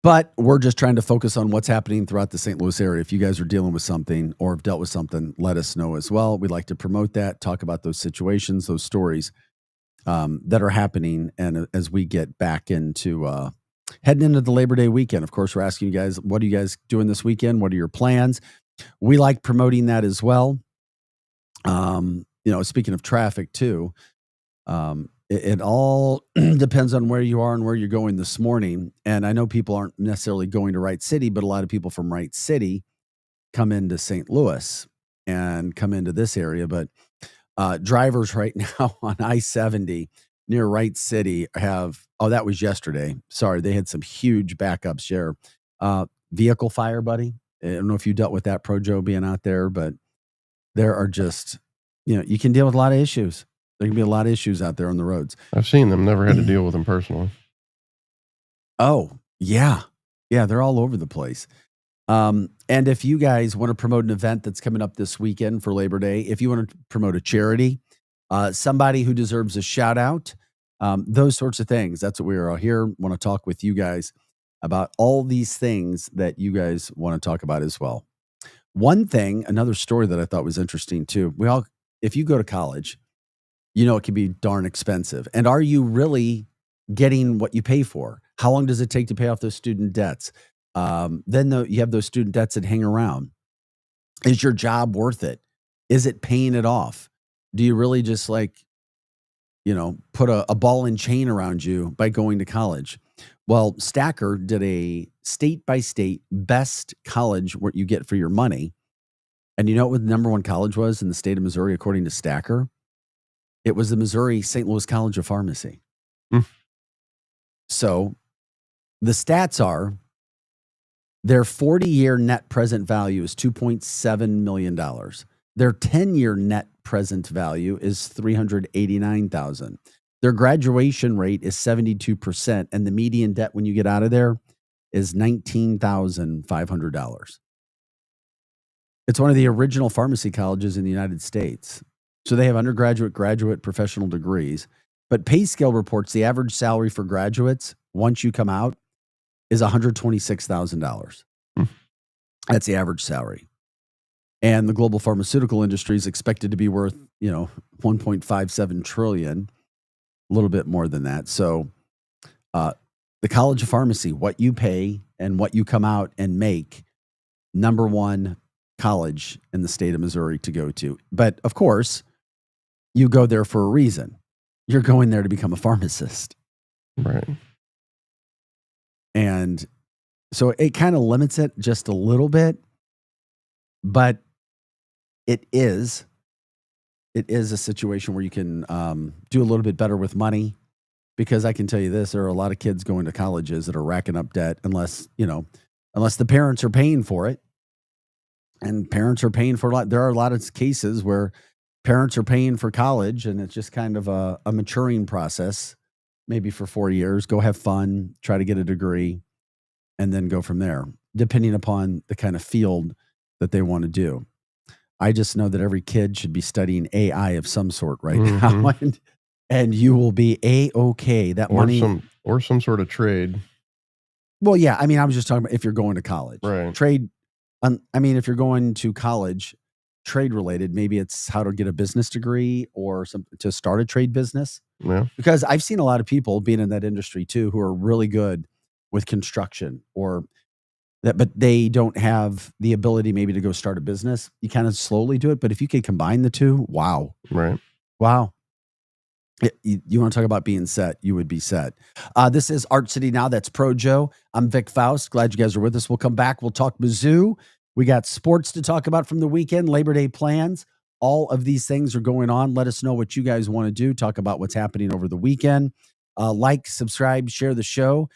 But we're just trying to focus on what's happening throughout the St. Louis area. If you guys are dealing with something or have dealt with something, let us know as well. We'd like to promote that, talk about those situations, those stories that are happening. And as we get back into heading into the Labor Day weekend, of course, we're asking you guys, what are you guys doing this weekend? What are your plans? We like promoting that as well. Speaking of traffic too, it all depends on where you are and where you're going this morning. And I know people aren't necessarily going to Wright City, but a lot of people from Wright City come into St. Louis and come into this area. But drivers right now on I-70 near Wright City that was yesterday. Sorry, they had some huge backups here. Vehicle fire, buddy. I don't know if you dealt with that, Projo, being out there, but there are just, you can deal with a lot of issues. There can be a lot of issues out there on the roads. I've seen them, never had to deal with them personally. Oh, yeah. Yeah, they're all over the place. And if you guys want to promote an event that's coming up this weekend for Labor Day, if you want to promote a charity, somebody who deserves a shout out, those sorts of things, that's what we are all here. Want to talk with you guys about all these things that you guys want to talk about as well. One thing, another story that I thought was interesting too. If you go to college, it can be darn expensive. And are you really getting what you pay for? How long does it take to pay off those student debts? Then you have those student debts that hang around. Is your job worth it? Is it paying it off? Do you really just put a ball and chain around you by going to college? Well, Stacker did a state-by-state best college what you get for your money. And you know what the number one college was in the state of Missouri, according to Stacker? It was the Missouri St. Louis College of Pharmacy. So the stats are their 40-year net present value is $2.7 million. Their 10-year net present value is $389,000. Their graduation rate is 72%, and the median debt when you get out of there is $19,500. It's one of the original pharmacy colleges in the United States. So they have undergraduate, graduate, professional degrees. But PayScale reports the average salary for graduates once you come out is $126,000. That's the average salary. And the global pharmaceutical industry is expected to be worth, $1.57 trillion, a little bit more than that. So the College of Pharmacy, what you pay and what you come out and make, number one college in the state of Missouri to go to. But of course, you go there for a reason. You're going there to become a pharmacist. Right. And so it kind of limits it just a little bit, but it is a situation where you can do a little bit better with money, because I can tell you this, there are a lot of kids going to colleges that are racking up debt unless the parents are paying for it. And parents are paying for a lot. There are a lot of cases where parents are paying for college, and it's just kind of a maturing process, maybe for 4 years. Go have fun, try to get a degree, and then go from there, depending upon the kind of field that they want to do. I just know that every kid should be studying AI of some sort right now, and you will be A-okay. That money or some sort of trade. Well, yeah. I mean, I was just talking about if you're going to college, right? Trade. If you're going to college, trade related, maybe it's how to get a business degree or something to start a trade business. Yeah. Because I've seen a lot of people being in that industry too, who are really good with construction or that, but they don't have the ability maybe to go start a business. You kind of slowly do it. But if you can combine the two, wow. Right. Wow. You want to talk about being set, you would be set. This is Art City Now. That's Projo. I'm Vic Faust. Glad you guys are with us. We'll come back. We'll talk Mizzou. We got sports to talk about from the weekend, Labor Day plans. All of these things are going on. Let us know what you guys want to do. Talk about what's happening over the weekend. Like, subscribe, share the show.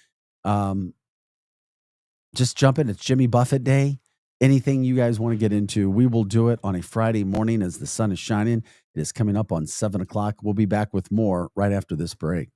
Just jump in. It's Jimmy Buffett Day. Anything you guys want to get into, we will do it on a Friday morning as the sun is shining. It is coming up on 7 o'clock. We'll be back with more right after this break.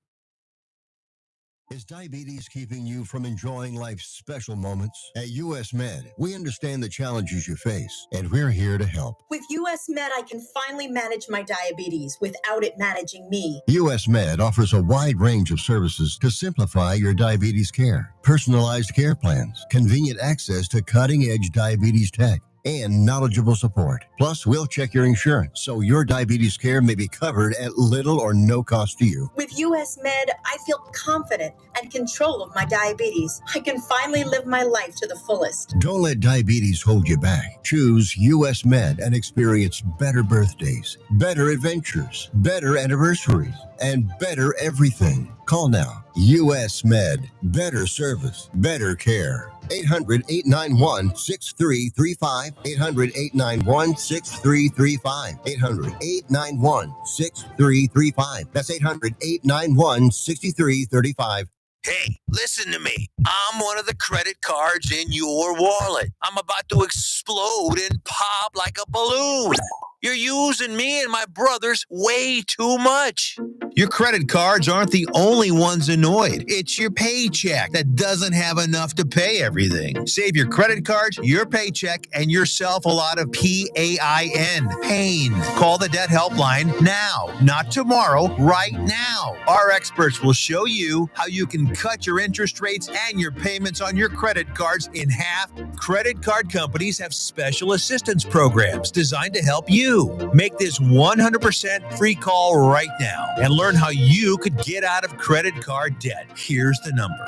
Is diabetes keeping you from enjoying life's special moments? At US Med, we understand the challenges you face, and we're here to help. With US Med, I can finally manage my diabetes without it managing me. US Med offers a wide range of services to simplify your diabetes care. Personalized care plans, convenient access to cutting-edge diabetes tech, and knowledgeable support. Plus, we'll check your insurance so your diabetes care may be covered at little or no cost to you. With US Med, I feel confident and control of my diabetes. I can finally live my life to the fullest. Don't let diabetes hold you back. Choose US Med and experience better birthdays, better adventures, better anniversaries, and better everything. Call now. US Med. Better service, better care. 800-891-6335. 800-891-6335. 800-891-6335. That's 800-891-6335. Hey, listen to me. I'm one of the credit cards in your wallet. I'm about to explode and pop like a balloon. You're using me and my brothers way too much. Your credit cards aren't the only ones annoyed. It's your paycheck that doesn't have enough to pay everything. Save your credit cards, your paycheck, and yourself a lot of PAIN. Pain. Call the debt helpline now, not tomorrow, right now. Our experts will show you how you can cut your interest rates and your payments on your credit cards in half. Credit card companies have special assistance programs designed to help you. Make this 100% free call right now and learn how you could get out of credit card debt. Here's the number.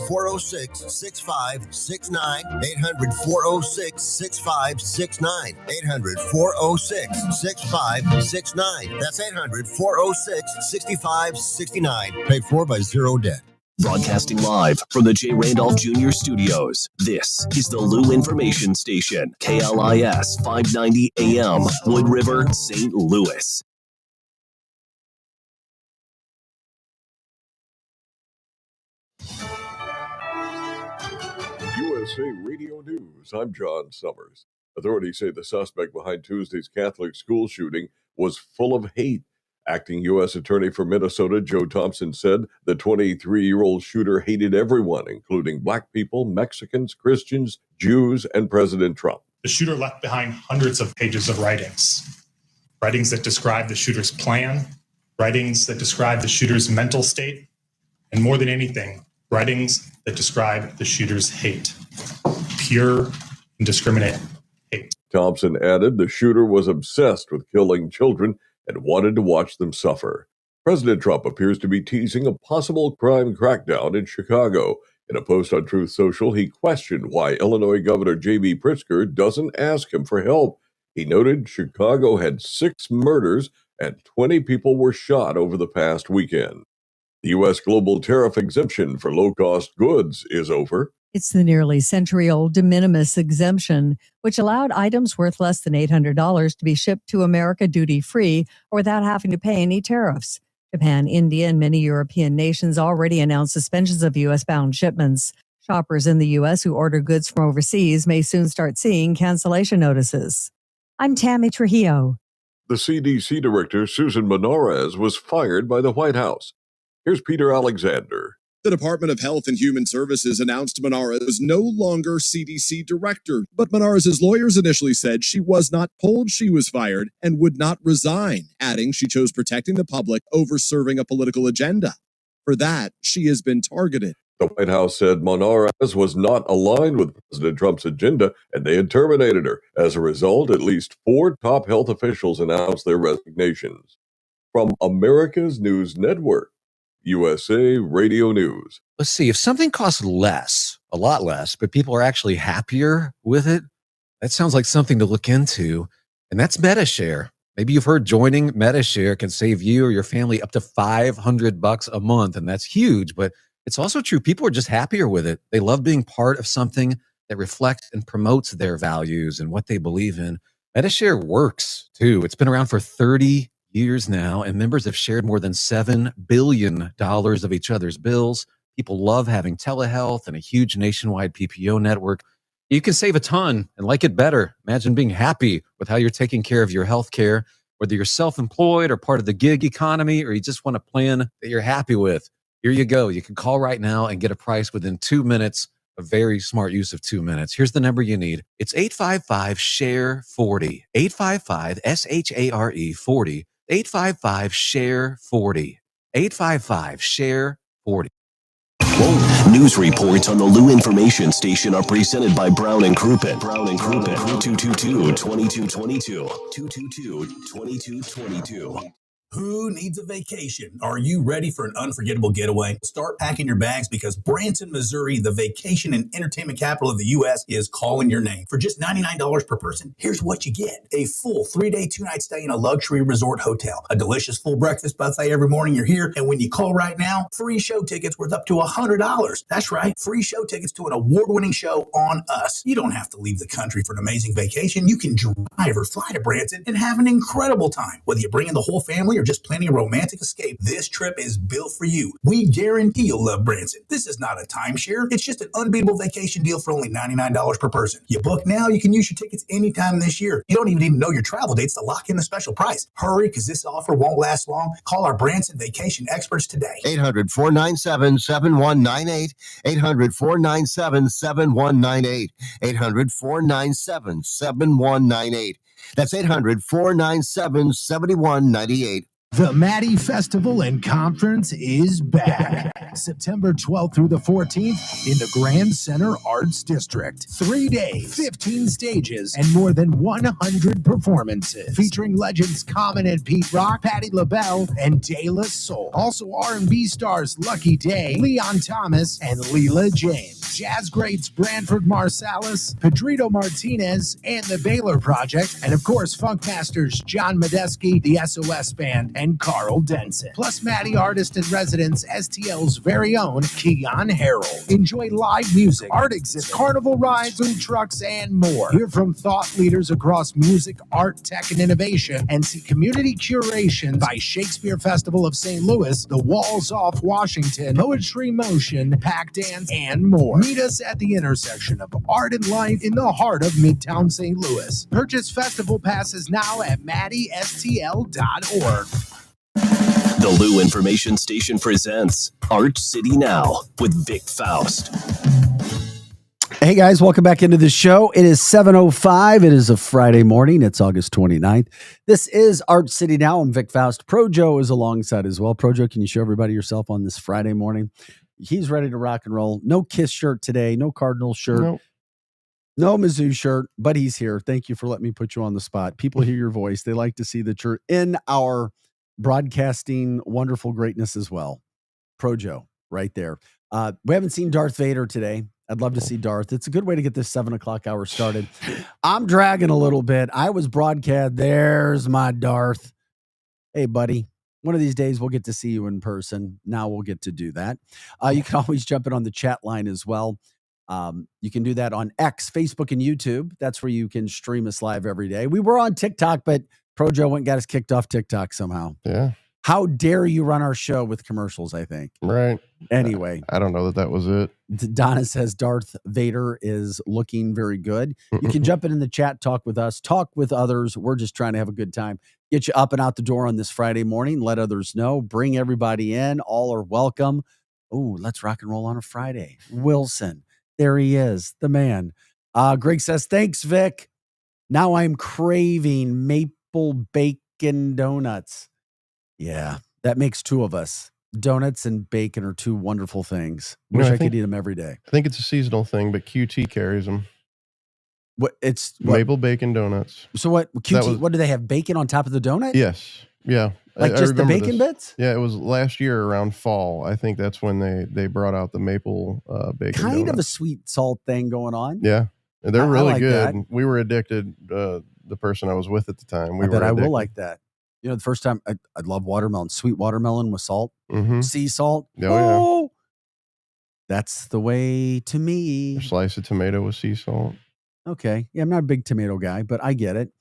800-406-6569. 800-406-6569. 800-406-6569. That's 800-406-6569. Paid for by Zero Debt. Broadcasting live from the J. Randolph Jr. Studios, this is the Lou Information Station, KLIS 590 AM, Wood River, St. Louis. USA Radio News, I'm John Summers. Authorities say the suspect behind Tuesday's Catholic school shooting was full of hate. Acting U.S. Attorney for Minnesota, Joe Thompson, said the 23-year-old shooter hated everyone, including black people, Mexicans, Christians, Jews, and President Trump. The shooter left behind hundreds of pages of writings that describe the shooter's plan, writings that describe the shooter's mental state, and more than anything, writings that describe the shooter's hate, pure, indiscriminate hate. Thompson added the shooter was obsessed with killing children and wanted to watch them suffer. President Trump appears to be teasing a possible crime crackdown in Chicago. In a post on Truth Social, he questioned why Illinois Governor J.B. Pritzker doesn't ask him for help. He noted Chicago had 6 murders and 20 people were shot over the past weekend. The U.S. global tariff exemption for low-cost goods is over. It's the nearly century-old de minimis exemption, which allowed items worth less than $800 to be shipped to America duty-free or without having to pay any tariffs. Japan, India, and many European nations already announced suspensions of U.S.-bound shipments. Shoppers in the U.S. who order goods from overseas may soon start seeing cancellation notices. I'm Tammy Trujillo. The CDC director, Susan Menarez, was fired by the White House. Here's Peter Alexander. The Department of Health and Human Services announced Menarez was no longer CDC director, but Menarez's lawyers initially said she was not told she was fired and would not resign, adding she chose protecting the public over serving a political agenda. For that, she has been targeted. The White House said Menarez was not aligned with President Trump's agenda, and they had terminated her. As a result, at least 4 top health officials announced their resignations. From America's News Network, USA Radio News. Let's see, if something costs less, a lot less, but people are actually happier with it, that sounds like something to look into. And that's MetaShare. Maybe you've heard joining MetaShare can save you or your family up to $500 a month. And that's huge, but it's also true. People are just happier with it. They love being part of something that reflects and promotes their values and what they believe in. MetaShare works too. It's been around for 30 years now, and members have shared more than $7 billion of each other's bills. People love having telehealth and a huge nationwide PPO network. You can save a ton and like it better. Imagine being happy with how you're taking care of your health care, whether you're self-employed or part of the gig economy, or you just want a plan that you're happy with. Here you go. You can call right now and get a price within 2 minutes. A very smart use of 2 minutes. Here's the number you need. It's 855-SHARE-40. 855-SHARE 40. 855-SHARE-40. 855-SHARE-40. News reports on the Lou Information Station are presented by Brown and Crouppen. Brown and Crouppen, 222-2222. 222-2222. Who needs a vacation? Are you ready for an unforgettable getaway? Start packing your bags because Branson, Missouri, the vacation and entertainment capital of the U.S., is calling your name. For just $99 per person, here's what you get. A full 3-day, 2-night stay in a luxury resort hotel. A delicious full breakfast buffet every morning you're here. And when you call right now, free show tickets worth up to $100. That's right, free show tickets to an award-winning show on us. You don't have to leave the country for an amazing vacation. You can drive or fly to Branson and have an incredible time. Whether you bring in the whole family or just planning a romantic escape, this trip is built for you. We guarantee you'll love Branson. This is not a timeshare. It's just an unbeatable vacation deal for only $99 per person. You book now, you can use your tickets anytime this year. You don't even need to know your travel dates to lock in the special price. Hurry, because this offer won't last long. Call our Branson vacation experts today. 800-497-7198. 800-497-7198. 800-497-7198. That's 800-497-7198. The Maddie Festival and Conference is back. September 12th through the 14th in the Grand Center Arts District. 3 days, 15 stages, and more than 100 performances featuring legends Common and Pete Rock, Patti LaBelle, and De La Soul. Also R&B stars Lucky Day, Leon Thomas, and Leela James. Jazz greats Branford Marsalis, Pedrito Martinez, and the Baylor Project. And of course, funk masters John Medeski, the SOS Band, and Carl Denson. Plus Maddie artist in residence, STL's very own Keon Harold. Enjoy live music, art exhibits, carnival rides, food trucks, and more. Hear from thought leaders across music, art, tech, and innovation, and see community curation by Shakespeare Festival of St. Louis, the Walls Off Washington, Poetry Motion, Pack Dance, and more. Meet us at the intersection of art and life in the heart of Midtown St. Louis. Purchase festival passes now at MaddieSTL.org. The Lou Information Station presents Art City Now with Vic Faust. Hey guys, welcome back into the show. It is 7:05. It is a Friday morning. It's August 29th. This is Art City Now. I'm Vic Faust. Projo is alongside as well. Projo, can you show everybody yourself on this Friday morning? He's ready to rock and roll. No Kiss shirt today. No Cardinal shirt. Nope. No Mizzou shirt, but he's here. Thank you for letting me put you on the spot. People hear your voice. They like to see that you're in our broadcasting wonderful greatness as well. Projo, right there. We haven't seen Darth Vader today. I'd love to see Darth. It's a good way to get this 7 o'clock hour started. I'm dragging a little bit. I was broadcast. There's my Darth. Hey, buddy. One of these days we'll get to see you in person. Now we'll get to do that. You can always jump in on the chat line as well. You can do that on X, Facebook, and YouTube. That's where you can stream us live every day. We were on TikTok, but Projo went and got us kicked off TikTok somehow. Yeah. How dare you run our show with commercials, I think. Right. Anyway. I don't know that was it. Donna says Darth Vader is looking very good. You can jump in the chat, talk with us, talk with others. We're just trying to have a good time. Get you up and out the door on this Friday morning. Let others know. Bring everybody in. All are welcome. Oh, let's rock and roll on a Friday. Wilson. There he is, the man. Greg says, thanks, Vic. Now I'm craving maple bacon donuts. Yeah, that makes two of us. Donuts and bacon are two wonderful things. Wish I could eat them every day. I think it's a seasonal thing, but QT carries them. What? It's maple bacon donuts. So what? QT? What do they have? Bacon on top of the donut? Yes. Yeah. Like just the bacon bits? Yeah, it was last year around fall. I think that's when they brought out the maple bacon. Kind donut. of a sweet salt thing going on. Yeah, they're really like good. that. We were addicted. The person I was with at the time. I bet I will like that. You know, the first time I love watermelon, sweet watermelon with salt, sea salt. Oh, yeah. That's the way to me. A slice of tomato with sea salt. Okay. Yeah, I'm not a big tomato guy, but I get it.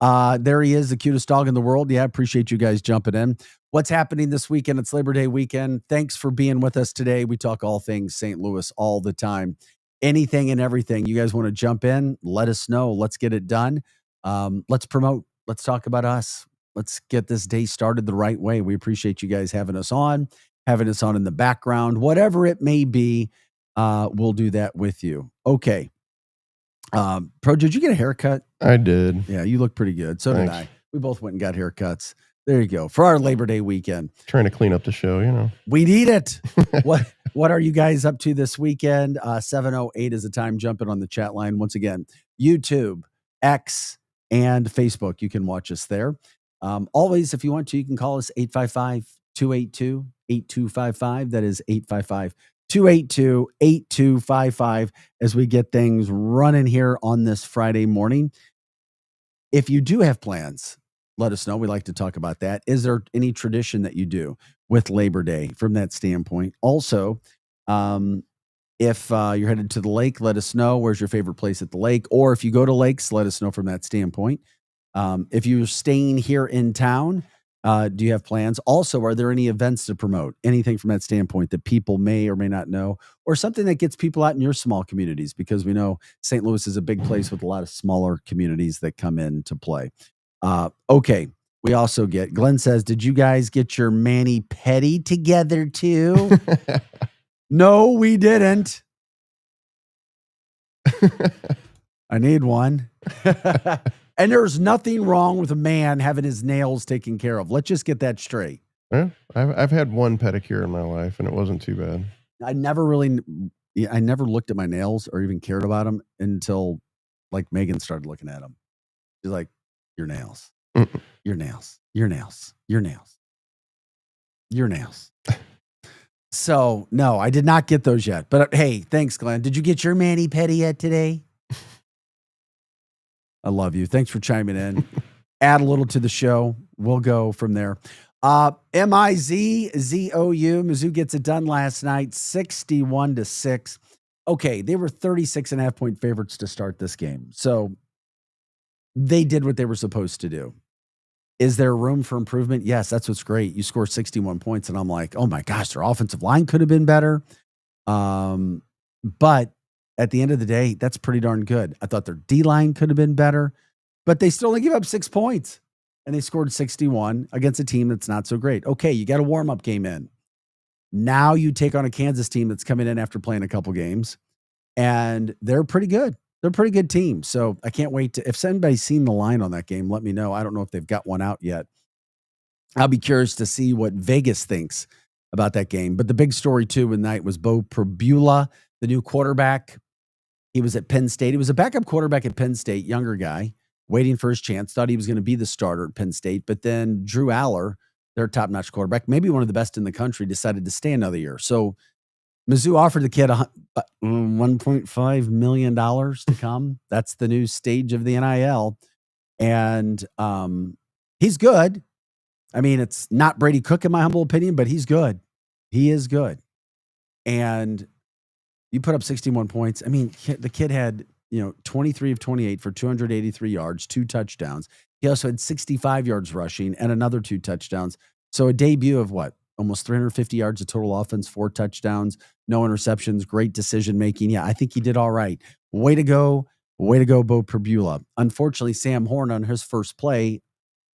There he is, the cutest dog in the world. Yeah, I appreciate you guys jumping in. What's happening this weekend? It's Labor Day weekend. Thanks for being with us today. We talk all things St. Louis all the time. Anything and everything. You guys want to jump in? Let us know. Let's get it done. Let's promote. Let's talk about us. Let's get this day started the right way. We appreciate you guys having us on. having us on in the background, whatever it may be, we'll do that with you. Okay. Pro, did you get a haircut? I did. Yeah, you look pretty good. So Thanks. did I. We both went and got haircuts. There you go. For our Labor Day weekend. Trying to clean up the show, you know. We need it. What are you guys up to this weekend? 7:08 is the time. Jumping on the chat line. Once again, YouTube, X, and Facebook. You can watch us there. Always, if you want to, you can call us 855-282-8255. That is 855-282-8255 as we get things running here on this Friday morning. If you do have plans, let us know. We like to talk about that. Is there any tradition that you do with Labor Day from that standpoint? Also, if you're headed to the lake, let us know. Where's your favorite place at the lake? Or if you go to lakes, let us know from that standpoint. If you're staying here in town, do you have plans? Also, are there any events to promote? Anything from that standpoint that people may or may not know, or something that gets people out in your small communities? Because we know St. Louis is a big place with a lot of smaller communities that come in to play. Okay. We also get, Glenn says, did you guys get your mani-pedi together too? No, we didn't. I need one. And there's nothing wrong with a man having his nails taken care of. Let's just get that straight. Yeah, I've had one pedicure in my life, and it wasn't too bad. I never looked at my nails or even cared about them until like Megan started looking at them. She's like, your nails, your nails, your nails, your nails, your nails. So no, I did not get those yet. But hey, thanks, Glenn. Did you get your mani-pedi yet today? I love you. Thanks for chiming in. Add a little to the show. We'll go from there. M-I-Z-Z-O-U. Mizzou gets it done last night, 61-6. Okay, they were 36.5-point favorites to start this game. So they did what they were supposed to do. Is there room for improvement? Yes, that's what's great. You score 61 points, and I'm like, oh my gosh, their offensive line could have been better. But at the end of the day, that's pretty darn good. I thought their D-line could have been better, but they still only gave up 6 points, and they scored 61 against a team that's not so great. Okay, you got a warm-up game in. Now you take on a Kansas team that's coming in after playing a couple games, and they're pretty good. They're a pretty good team. So I can't wait to, if anybody's seen the line on that game, let me know. I don't know if they've got one out yet. I'll be curious to see what Vegas thinks about that game. But the big story too tonight was Bo Pribula, the new quarterback. He was at Penn State. He was a backup quarterback at Penn State, younger guy, waiting for his chance. Thought he was going to be the starter at Penn State. But then Drew Aller, their top-notch quarterback, maybe one of the best in the country, decided to stay another year. So Mizzou offered the kid $1.5 million to come. That's the new stage of the NIL. And he's good. I mean, it's not Brady Cook in my humble opinion, but he's good. He is good. And you put up 61 points. I mean, the kid had, 23 of 28 for 283 yards, 2 touchdowns. He also had 65 yards rushing and another 2 touchdowns. So a debut of what? Almost 350 yards of total offense, 4 touchdowns, no interceptions, great decision-making. Yeah, I think he did all right. Way to go, Bo Pribula. Unfortunately, Sam Horn on his first play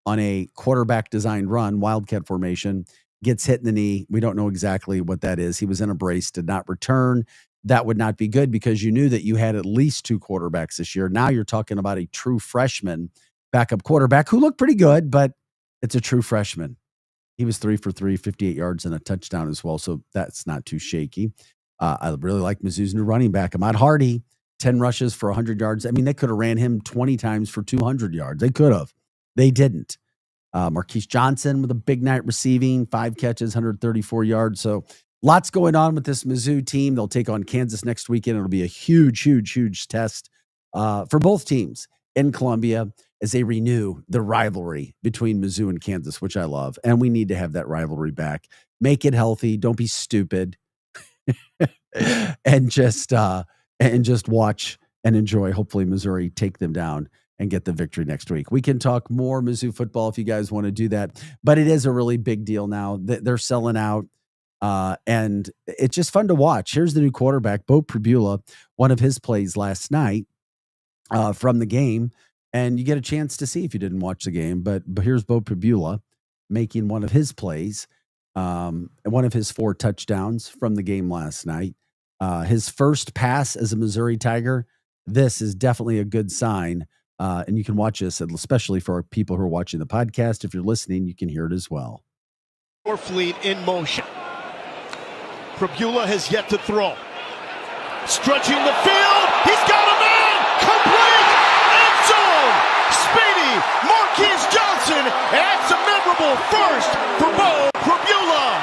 on a quarterback-designed run, wildcat formation, gets hit in the knee. We don't know exactly what that is. He was in a brace, did not return. That would not be good because you knew that you had at least 2 quarterbacks this year. Now you're talking about a true freshman backup quarterback who looked pretty good, but it's a true freshman. He was 3 for 3, 58 yards and a touchdown as well. So that's not too shaky. I really like Mizzou's new running back, Ahmad Hardy, 10 rushes for 100 yards. I mean, they could have ran him 20 times for 200 yards. They could have. They didn't. Marquise Johnson with a big night receiving, 5 catches, 134 yards. So lots going on with this Mizzou team. They'll take on Kansas next weekend. It'll be a huge, huge, huge test for both teams in Columbia as they renew the rivalry between Mizzou and Kansas, which I love. And we need to have that rivalry back. Make it healthy. Don't be stupid. and just watch and enjoy. Hopefully Missouri take them down and get the victory next week. We can talk more Mizzou football if you guys want to do that. But it is a really big deal now. They're selling out. And it's just fun to watch. Here's the new quarterback, Bo Pribula, one of his plays last night from the game. And you get a chance to see if you didn't watch the game. But here's Bo Pribula making one of his plays. one of his 4 touchdowns from the game last night. His first pass as a Missouri Tiger. This is definitely a good sign. And you can watch this, especially for our people who are watching the podcast. If you're listening, you can hear it as well. Fleet in motion. Prabula has yet to throw. Stretching the field. He's got a man. Complete. End zone. Speedy. Marquise Johnson. And it's a memorable first for Beau Prabula.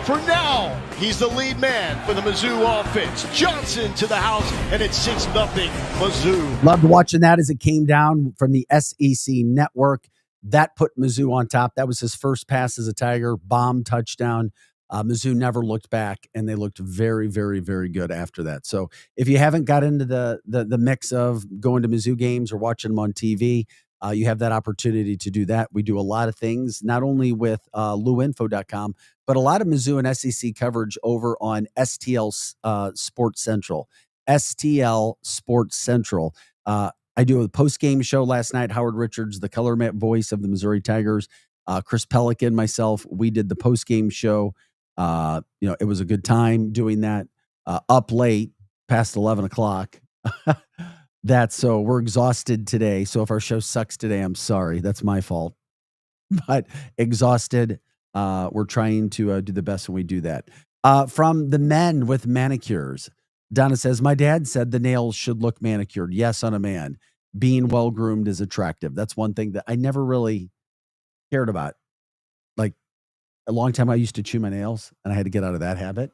For now, he's the lead man for the Mizzou offense. Johnson to the house, and it's 6-0 Mizzou. Loved watching that as it came down from the SEC network. That put Mizzou on top. That was his first pass as a Tiger, bomb touchdown. Mizzou never looked back, and they looked very, very, very good after that. So if you haven't got into the mix of going to Mizzou games or watching them on TV, you have that opportunity to do that. We do a lot of things, not only with luinfo.com, but a lot of Mizzou and SEC coverage over on STL Sports Central. STL Sports Central. I do a post-game show last night. Howard Richards, the color voice of the Missouri Tigers. Chris Pelican, myself, we did the post-game show. It was a good time doing that. Up late, past 11 o'clock. So we're exhausted today. So if our show sucks today, I'm sorry. That's my fault. But exhausted. We're trying to do the best when we do that. From the men with manicures, Donna says, my dad said the nails should look manicured. Yes, on a man. Being well-groomed is attractive. That's one thing that I never really cared about. Like a long time I used to chew my nails, and I had to get out of that habit.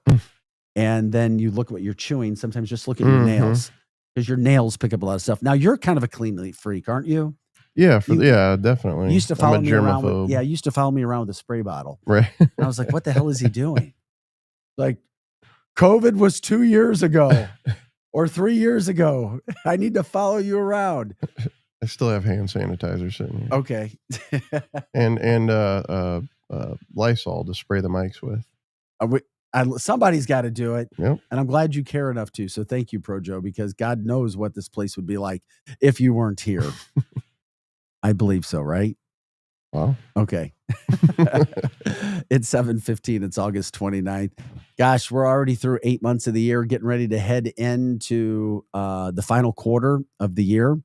And then you look at what you're chewing. Sometimes just look at your nails, because your nails pick up a lot of stuff. Now, you're kind of a clean freak, aren't you? Yeah, definitely. You used to follow me around used to follow me around with a spray bottle. Right. And I was like, what the hell is he doing? Like, COVID was 2 years ago or 3 years ago. I need to follow you around. I still have hand sanitizer sitting here. Okay. and Lysol to spray the mics with. Somebody's got to do it. Yep. And I'm glad you care enough to. So thank you, Projo, because God knows what this place would be like if you weren't here. I believe so, right? Well, okay. It's 7:15. It's August 29th. Gosh, we're already through 8 months of the year, getting ready to head into the final quarter of the year.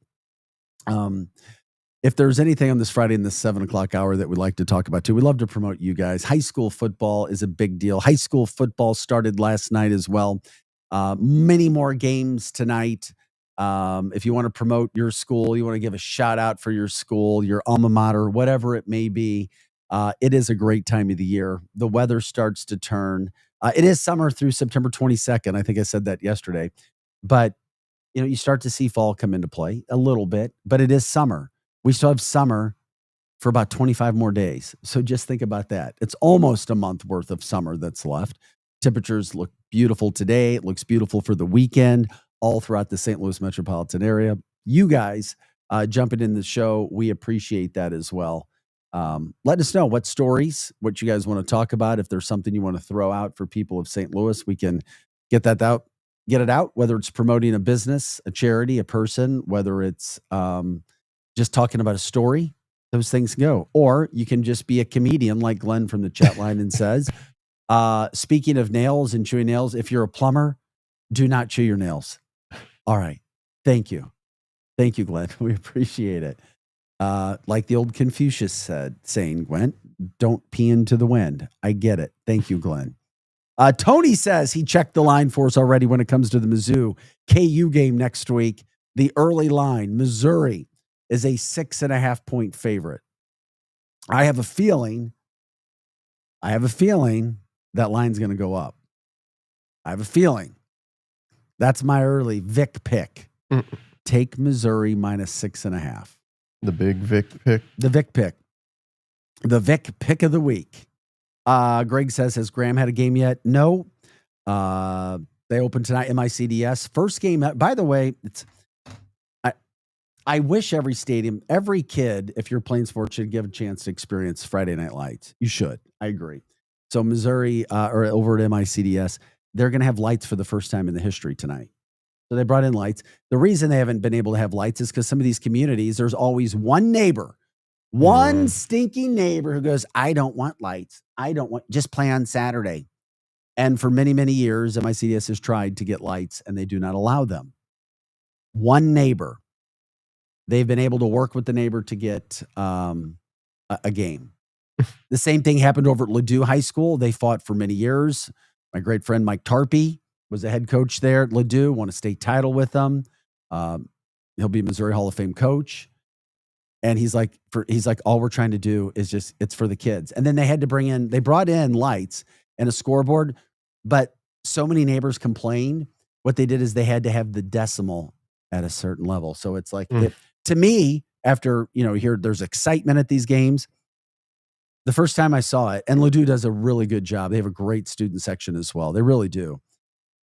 If there's anything on this Friday in the 7 o'clock hour that we'd like to talk about too, we love to promote you guys. High school football is a big deal. High school football started last night as well. Many more games tonight. If you want to promote your school, you want to give a shout out for your school, your alma mater, whatever it may be. It is a great time of the year. The weather starts to turn. It is summer through September 22nd. I think I said that yesterday, but you start to see fall come into play a little bit, but it is summer. We still have summer for about 25 more days. So just think about that. It's almost a month worth of summer that's left. Temperatures look beautiful today. It looks beautiful for the weekend, all throughout the St. Louis metropolitan area. You guys jumping in the show, we appreciate that as well. Let us know what stories, what you guys want to talk about. If there's something you want to throw out for people of St. Louis, we can get it out, whether it's promoting a business, a charity, a person, whether it's just talking about a story, those things go. Or you can just be a comedian like Glenn from the chat line and says, speaking of nails and chewing nails, if you're a plumber, do not chew your nails. All right. Thank you. Thank you, Glenn. We appreciate it. Like the old Confucius saying, Gwen, don't pee into the wind. I get it. Thank you, Glenn. Tony says he checked the line for us already when it comes to the Mizzou KU game next week. The early line, Missouri is a 6.5 point favorite. I have a feeling that line's going to go up. I have a feeling. That's my early Vic pick. Take Missouri -6.5. The big Vic pick. The Vic pick. The Vic pick of the week. Greg says, has Graham had a game yet? No. They open tonight, MICDS. First game. By the way, I wish every stadium, every kid, if you're playing sports, should give a chance to experience Friday Night Lights. You should. I agree. So Missouri, or over at MICDS, they're going to have lights for the first time in the history tonight. So they brought in lights. The reason they haven't been able to have lights is because some of these communities, there's always one neighbor One stinky neighbor who goes, I don't want lights. I don't want, just play on Saturday. And for many, many years, MICDS has tried to get lights and they do not allow them. One neighbor. They've been able to work with the neighbor to get a game. The same thing happened over at Ladue High School. They fought for many years. My great friend Mike Tarpey was the head coach there at Ladue, won a state title with them. He'll be a Missouri Hall of Fame coach. And he's like, all we're trying to do is just, it's for the kids. And then they brought in lights and a scoreboard, but so many neighbors complained. What they did is they had to have the decimal at a certain level. So it's like, to me, after, here, there's excitement at these games. The first time I saw it, and Ladue does a really good job. They have a great student section as well. They really do.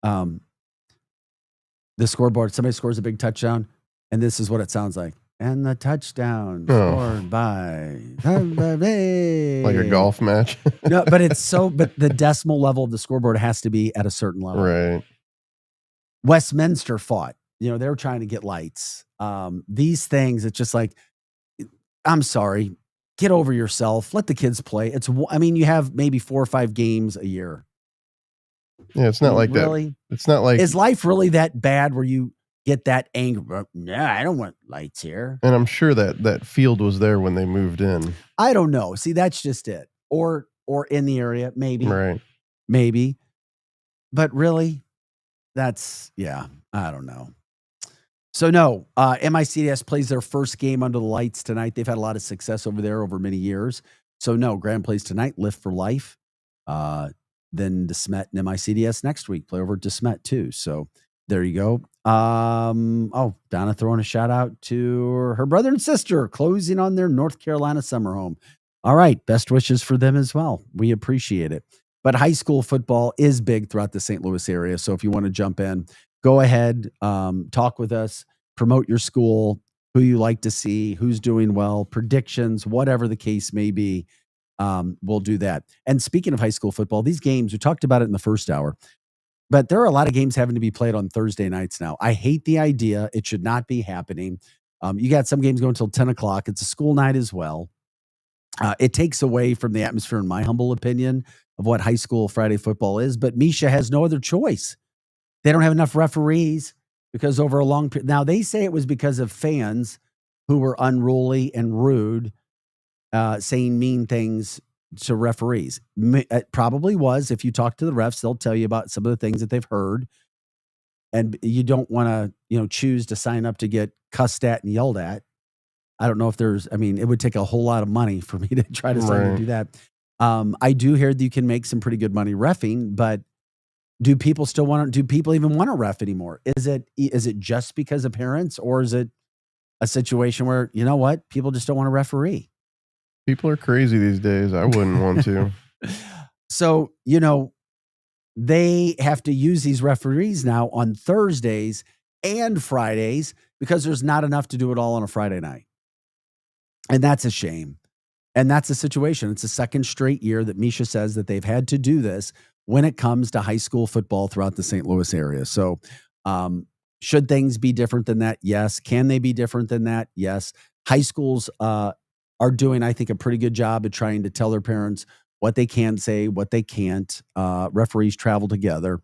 The scoreboard, somebody scores a big touchdown, and this is what it sounds like. And the touchdown scored by like a golf match. No, but but the decimal level of the scoreboard has to be at a certain level. Right. Westminster fought. They were trying to get lights. These things, it's just like, I'm sorry, get over yourself. Let the kids play. You have maybe 4 or 5 games a year. Yeah, it's not like really? That. It's not like, is life really that bad where you get that angry? No, I don't want lights here. And I'm sure that field was there when they moved in. I don't know. See, that's just it. Or in the area, maybe. Right. Maybe. But really, I don't know. So no, MICDS plays their first game under the lights tonight. They've had a lot of success over there over many years. So no, Grand plays tonight, Lift for Life. Then DeSmet and MICDS next week play over at DeSmet too. So there you go. Donna throwing a shout out to her brother and sister closing on their North Carolina summer home. All right. Best wishes for them as well. We appreciate it. But high school football is big throughout the St. Louis area. So if you want to jump in, go ahead, talk with us, promote your school, who you like to see, who's doing well, predictions, whatever the case may be. We'll do that. And speaking of high school football, these games, we talked about it in the first hour, but there are a lot of games having to be played on Thursday nights now. I hate the idea. It should not be happening. You got some games going until 10 o'clock. It's a school night as well. It takes away from the atmosphere, in my humble opinion, of what high school Friday football is. But Misha has no other choice. They don't have enough referees because over a long period. Now, they say it was because of fans who were unruly and rude, saying mean things to referees. It probably was. If you talk to the refs, they'll tell you about some of the things that they've heard. And you don't want to, choose to sign up to get cussed at and yelled at. I don't know if it would take a whole lot of money for me to try to sign up to do that. I do hear that you can make some pretty good money reffing, but do people even want to ref anymore? Is it just because of parents, or is it a situation where, people just don't want to referee? People are crazy these days. I wouldn't want to. So, they have to use these referees now on Thursdays and Fridays because there's not enough to do it all on a Friday night. And that's a shame. And that's the situation. It's the second straight year that Misha says that they've had to do this when it comes to high school football throughout the St. Louis area. So should things be different than that? Yes. Can they be different than that? Yes. High schools are doing, I think, a pretty good job of trying to tell their parents what they can say, what they can't. Referees travel together.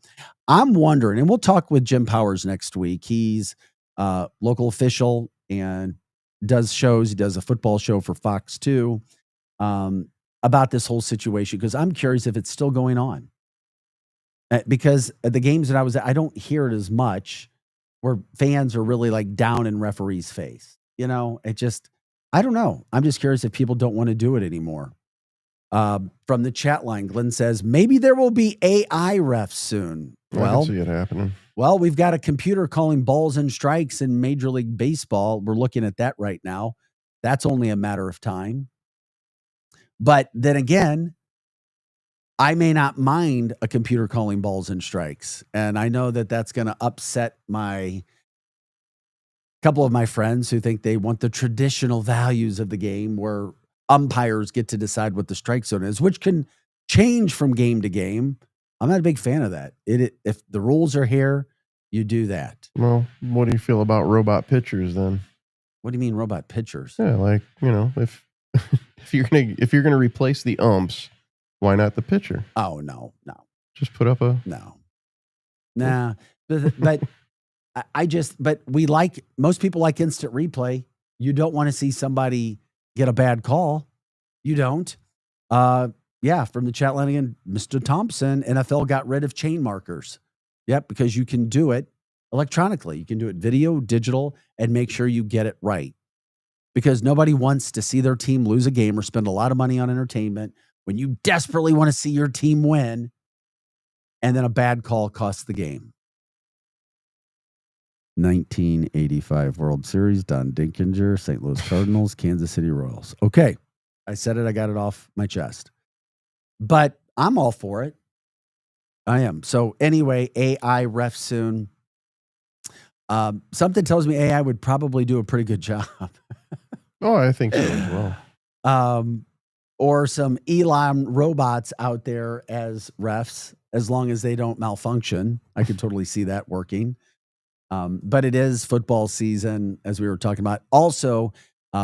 I'm wondering, and we'll talk with Jim Powers next week. He's a local official and does shows. He does a football show for Fox 2 about this whole situation, because I'm curious if it's still going on. Because at the games that I was at, I don't hear it as much where fans are really like down in referees' face. I don't know. I'm just curious if people don't want to do it anymore. From the chat line, Glenn says, maybe there will be AI refs soon. I can see it happening. Well, we've got a computer calling balls and strikes in Major League Baseball. We're looking at that right now. That's only a matter of time. But then again, I may not mind a computer calling balls and strikes. And I know that that's going to upset a couple of my friends who think they want the traditional values of the game where umpires get to decide what the strike zone is, which can change from game to game. I'm not a big fan of that. If the rules are here, you do that. Well, what do you feel about robot pitchers then? What do you mean robot pitchers? Yeah, if If you're gonna replace the umps, why not the pitcher? Oh no. Just put up a Nah. But but most people like instant replay. You don't want to see somebody get a bad call. You don't. Yeah, from the chat line again, Mr. Thompson, NFL got rid of chain markers. Yep, because you can do it electronically. You can do it video, digital, and make sure you get it right. Because nobody wants to see their team lose a game or spend a lot of money on entertainment when you desperately want to see your team win, and then a bad call costs the game. 1985 World Series, Don Dinkinger, St. Louis Cardinals, Kansas City Royals. Okay, I said it. I got it off my chest. But I'm all for it. I am. So anyway, AI ref soon. Something tells me AI would probably do a pretty good job. Oh, I think so as well. Or some Elon robots out there as refs, as long as they don't malfunction. I could totally see that working. But it is football season, as we were talking about. Also,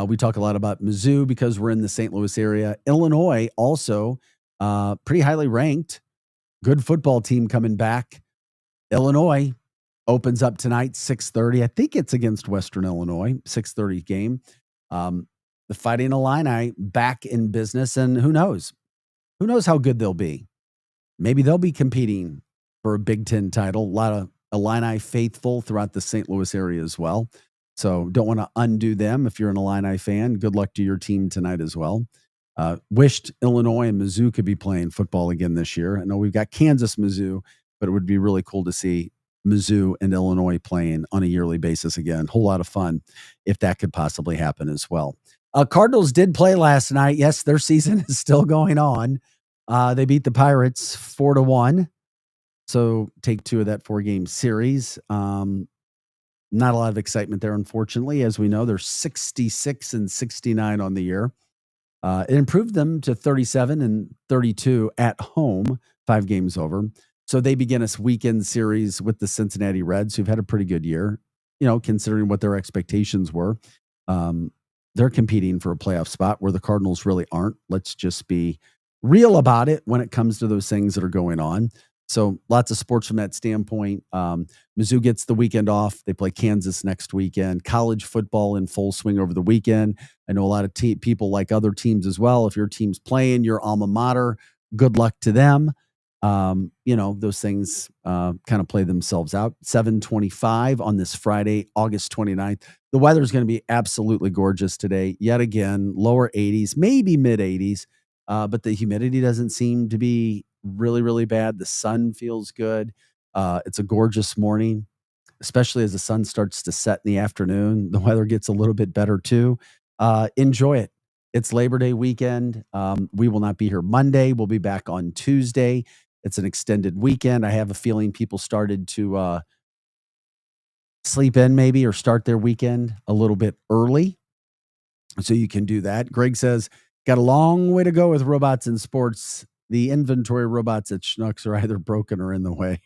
we talk a lot about Mizzou because we're in the St. Louis area. Illinois also pretty highly ranked. Good football team coming back. Illinois opens up tonight, 6:30. I think it's against Western Illinois, 6:30 game. The Fighting Illini back in business, and who knows? Who knows how good they'll be? Maybe they'll be competing for a Big Ten title. A lot of Illini faithful throughout the St. Louis area as well. So don't want to undo them. If you're an Illini fan, good luck to your team tonight as well. Wished Illinois and Mizzou could be playing football again this year. I know we've got Kansas, Mizzou, but it would be really cool to see Mizzou and Illinois playing on a yearly basis again. Whole lot of fun if that could possibly happen as well. Cardinals did play last night. Yes, their season is still going on. They beat the Pirates 4-1. So take 2 of that 4-game series. Not a lot of excitement there, unfortunately. As we know, they're 66-69 on the year. It improved them to 37-32 at home, 5 games over. So they begin a weekend series with the Cincinnati Reds, who've had a pretty good year, considering what their expectations were. They're competing for a playoff spot where the Cardinals really aren't. Let's just be real about it when it comes to those things that are going on. So lots of sports from that standpoint. Mizzou gets the weekend off. They play Kansas next weekend. College football in full swing over the weekend. I know a lot of people like other teams as well. If your team's playing your alma mater, good luck to them. Those things kind of play themselves out. 7:25 on this Friday, August 29th. The weather is going to be absolutely gorgeous today. Yet again, lower 80s, maybe mid 80s, but the humidity doesn't seem to be really, really bad. The sun feels good. It's a gorgeous morning, especially as the sun starts to set in the afternoon. The weather gets a little bit better too. Enjoy it. It's Labor Day weekend. We will not be here Monday. We'll be back on Tuesday. It's an extended weekend. I have a feeling people started to sleep in maybe or start their weekend a little bit early. So you can do that. Greg says, got a long way to go with robots in sports. The inventory robots at Schnucks are either broken or in the way.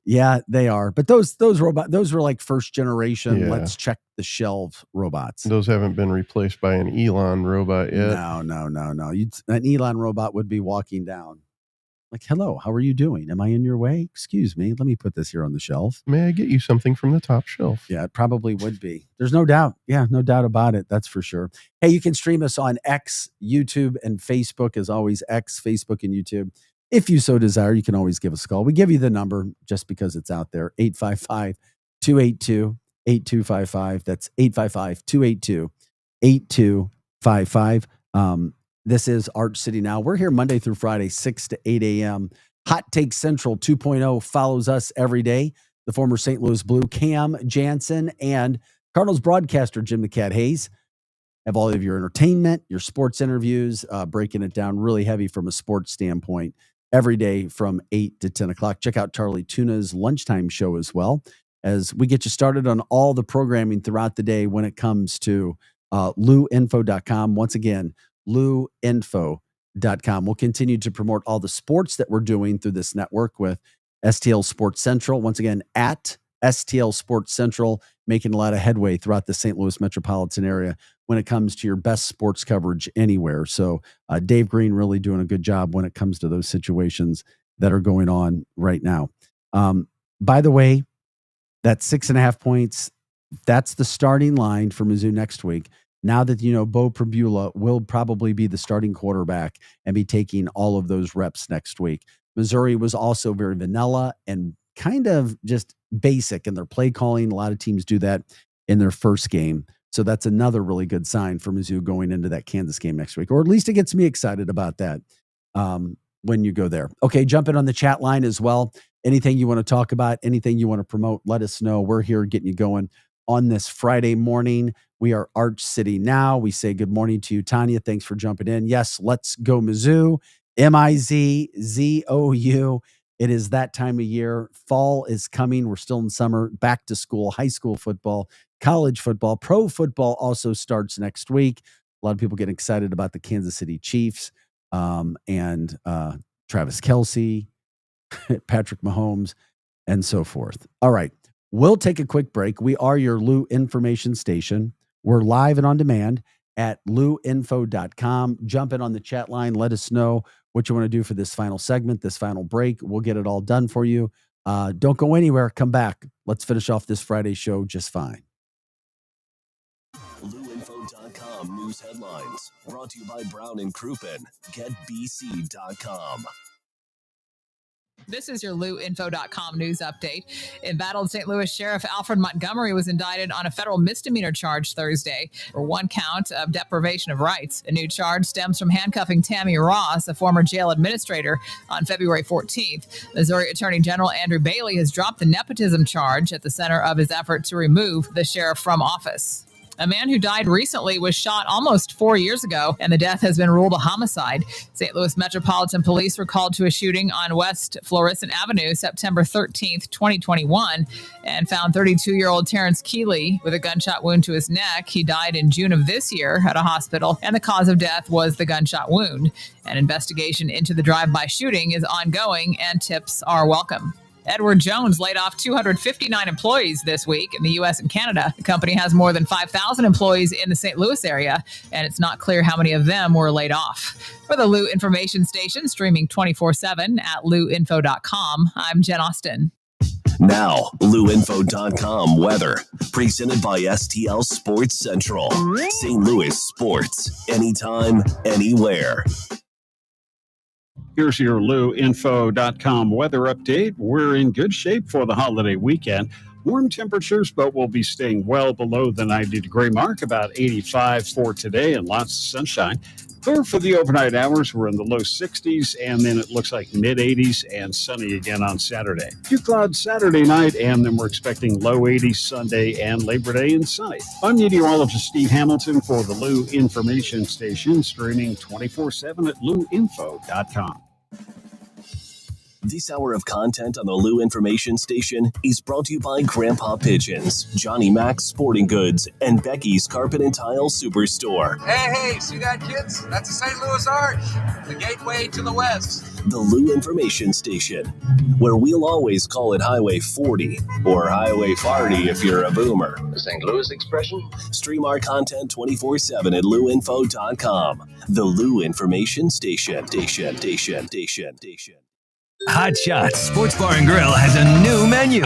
Yeah, they are. But those robots, those were like first generation. Yeah. Let's check the shelf robots. Those haven't been replaced by an Elon robot yet. No. An Elon robot would be walking down. Like, hello, how are you doing? Am I in your way? Excuse me. Let me put this here on the shelf. May I get you something from the top shelf? Yeah, it probably would be. There's no doubt. Yeah, no doubt about it. That's for sure. Hey, you can stream us on X, YouTube, and Facebook. As always, X, Facebook, and YouTube. If you so desire, you can always give us a call. We give you the number just because it's out there. 855-282-8255. That's 855-282-8255. This is Arch City Now. We're here Monday through Friday, 6 to 8 a.m. Hot Take Central 2.0 follows us every day. The former St. Louis Blue, Cam Jansen, and Cardinals broadcaster, Jim the Cat Hayes, have all of your entertainment, your sports interviews, breaking it down really heavy from a sports standpoint every day from 8 to 10 o'clock. Check out Charlie Tuna's lunchtime show as well, as we get you started on all the programming throughout the day when it comes to LouInfo.com. Once again, LouInfo.com. We'll continue to promote all the sports that we're doing through this network with STL Sports Central. Once again, at STL Sports Central, making a lot of headway throughout the St. Louis metropolitan area when it comes to your best sports coverage anywhere. So Dave Green really doing a good job when it comes to those situations that are going on right now. By the way, that 6.5 points, that's the starting line for Mizzou next week. Now that, Bo Prabula will probably be the starting quarterback and be taking all of those reps next week. Missouri was also very vanilla and kind of just basic in their play calling. A lot of teams do that in their first game. So that's another really good sign for Mizzou going into that Kansas game next week, or at least it gets me excited about that when you go there. Okay, jump in on the chat line as well. Anything you want to talk about, anything you want to promote, let us know. We're here getting you going on this Friday morning. We are Arch City Now. We say good morning to you, Tanya. Thanks for jumping in. Yes, let's go Mizzou. MIZZOU. It is that time of year. Fall is coming. We're still in summer. Back to school, high school football, college football, pro football also starts next week. A lot of people get excited about the Kansas City Chiefs and Travis Kelce, Patrick Mahomes, and so forth. All right. We'll take a quick break. We are your Lou information station. We're live and on demand at louinfo.com. Jump in on the chat line. Let us know what you want to do for this final segment, this final break. We'll get it all done for you. Don't go anywhere. Come back. Let's finish off this Friday show just fine. louinfo.com news headlines brought to you by Brown and Crouppen. GetBC.com. This is your louinfo.com news update. Embattled St. Louis Sheriff Alfred Montgomery was indicted on a federal misdemeanor charge Thursday for one count of deprivation of rights. A new charge stems from handcuffing Tammy Ross, a former jail administrator, on February 14th. Missouri Attorney General Andrew Bailey has dropped the nepotism charge at the center of his effort to remove the sheriff from office. A man who died recently was shot almost 4 years ago, and the death has been ruled a homicide. St. Louis Metropolitan Police were called to a shooting on West Florissant Avenue September 13th, 2021, and found 32-year-old Terrence Keeley with a gunshot wound to his neck. He died in June of this year at a hospital, and the cause of death was the gunshot wound. An investigation into the drive-by shooting is ongoing, and tips are welcome. Edward Jones laid off 259 employees this week in the U.S. and Canada. The company has more than 5,000 employees in the St. Louis area, and it's not clear how many of them were laid off. For the Lou Information Station, streaming 24/7 at louinfo.com, I'm Jen Austin. Now, louinfo.com weather, presented by STL Sports Central. St. Louis sports, anytime, anywhere. Here's your louinfo.com weather update. We're in good shape for the holiday weekend. Warm temperatures, but we'll be staying well below the 90-degree mark, about 85 for today, and lots of sunshine. Clear for the overnight hours. We're in the low 60s, and then it looks like mid-80s and sunny again on Saturday. Few clouds Saturday night, and then we're expecting low 80s Sunday and Labor Day and sunny. I'm meteorologist Steve Hamilton for the Lou Information Station, streaming 24/7 at louinfo.com. This hour of content on the Lou Information Station is brought to you by Grandpa Pigeons, Johnny Mac's Sporting Goods, and Becky's Carpet and Tile Superstore. Hey, see that, kids? That's the St. Louis Arch, the gateway to the west. The Lou Information Station, where we'll always call it Highway 40 or Highway 40 if you're a boomer. The St. Louis expression? Stream our content 24/7 at louinfo.com. The Lou Information Station. Hot Shots Sports Bar and Grill has a new menu.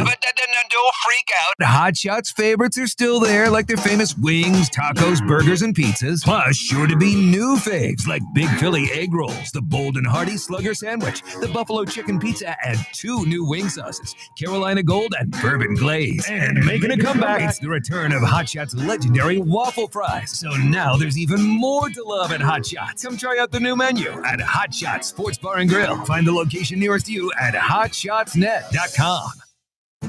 Don't freak out. Hot Shots favorites are still there, like their famous wings, tacos, burgers, and pizzas. Plus, sure to be new faves like Big Philly egg rolls, the Bold and Hearty Slugger sandwich, the Buffalo chicken pizza, and 2 new wing sauces, Carolina Gold and Bourbon Glaze. And making a comeback, it's the return of Hot Shots' legendary waffle fries. So now there's even more to love at Hot Shots. Come try out the new menu at Hot Shots Sports Bar and Grill. Find the location nearest you at hotshotsnet.com.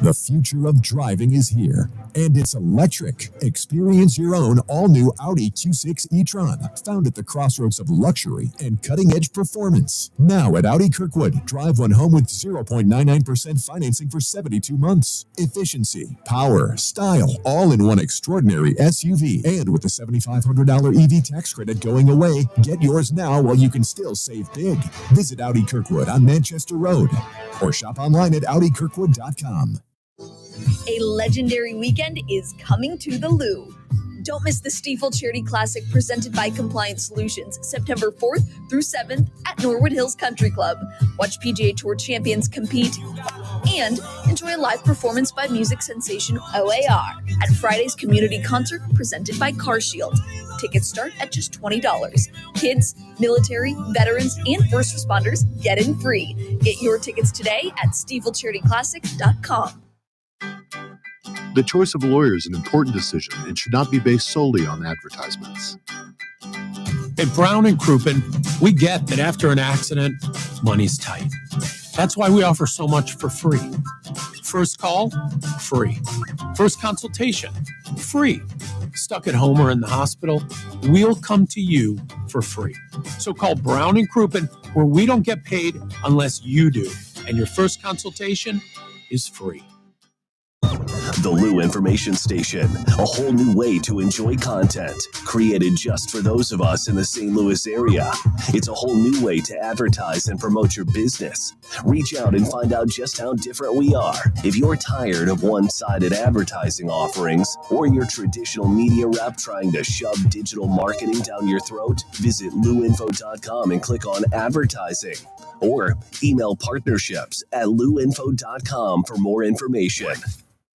The future of driving is here, and it's electric. Experience your own all-new Audi Q6 e-tron, found at the crossroads of luxury and cutting-edge performance. Now at Audi Kirkwood, drive one home with 0.99% financing for 72 months. Efficiency, power, style, all in one extraordinary SUV. And with the $7,500 EV tax credit going away, get yours now while you can still save big. Visit Audi Kirkwood on Manchester Road or shop online at audikirkwood.com. A legendary weekend is coming to the Lou. Don't miss the Stiefel Charity Classic presented by Compliance Solutions, September 4th through 7th at Norwood Hills Country Club. Watch PGA Tour champions compete and enjoy a live performance by music sensation OAR at Friday's community concert presented by CarShield. Tickets start at just $20. Kids, military, veterans, and first responders get in free. Get your tickets today at StiefelCharityClassic.com. The choice of a lawyer is an important decision and should not be based solely on advertisements. At Brown and Crouppen, we get that after an accident, money's tight. That's why we offer so much for free. First call, free. First consultation, free. Stuck at home or in the hospital, we'll come to you for free. So call Brown and Crouppen, where we don't get paid unless you do. And your first consultation is free. The Lou Information Station, a whole new way to enjoy content, created just for those of us in the St. Louis area. It's a whole new way to advertise and promote your business. Reach out and find out just how different we are. If you're tired of one-sided advertising offerings or your traditional media rep trying to shove digital marketing down your throat, visit louinfo.com and click on advertising. Or email partnerships@louinfo.com for more information.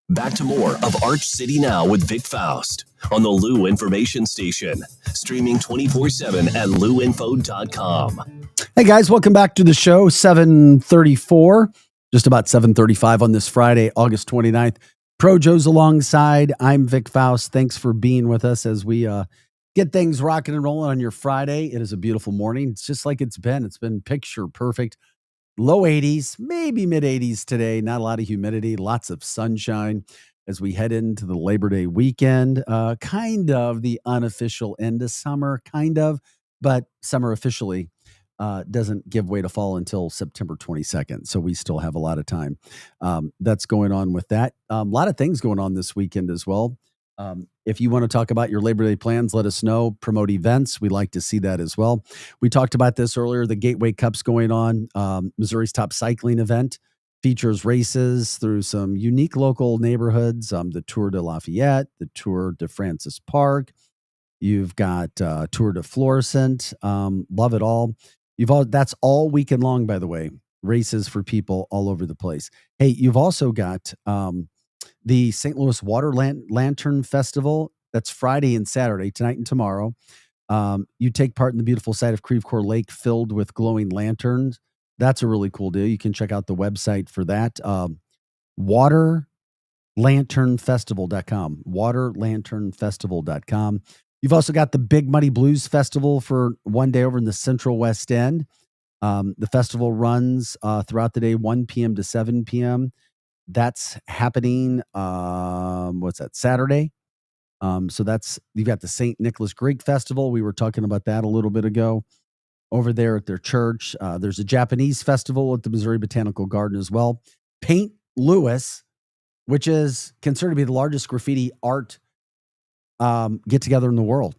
Back to more of Arch City Now with Vic Faust on the Lou Information Station, streaming 24/7 at louinfo.com. Hey guys, welcome back to the show. 7:34, just about 7:35 on this Friday, August 29th. Pro Joe's alongside. I'm Vic Faust. Thanks for being with us as we get things rocking and rolling on your Friday. It is a beautiful morning. It's just like it's been. It's been picture perfect. Low 80s, maybe mid 80s today. Not a lot of humidity, lots of sunshine as we head into the Labor Day weekend. Kind of the unofficial end of summer, kind of, but summer officially doesn't give way to fall until September 22nd. So we still have a lot of time. That's going on with that. A lot of things going on this weekend as well. If you want to talk about your Labor Day plans, let us know. Promote events. We like to see that as well. We talked about this earlier. The Gateway Cup's going on. Missouri's top cycling event features races through some unique local neighborhoods. The Tour de Lafayette, the Tour de Francis Park. You've got Tour de Florissant. Love it all. That's all weekend long, by the way. Races for people all over the place. Hey, you've also got the St. Louis Water Lantern Festival. That's Friday and Saturday, tonight and tomorrow. You take part in the beautiful sight of Creve Coeur Lake filled with glowing lanterns. That's a really cool deal. You can check out the website for that. Waterlanternfestival.com. Waterlanternfestival.com. You've also got the Big Muddy Blues Festival for one day over in the Central West End. The festival runs throughout the day, 1 p.m. to 7 p.m. That's happening, Saturday. So you've got the St. Nicholas Greek Festival. We were talking about that a little bit ago over there at their church. There's a Japanese festival at the Missouri Botanical Garden as well. Paint Louis, which is considered to be the largest graffiti art get together in the world,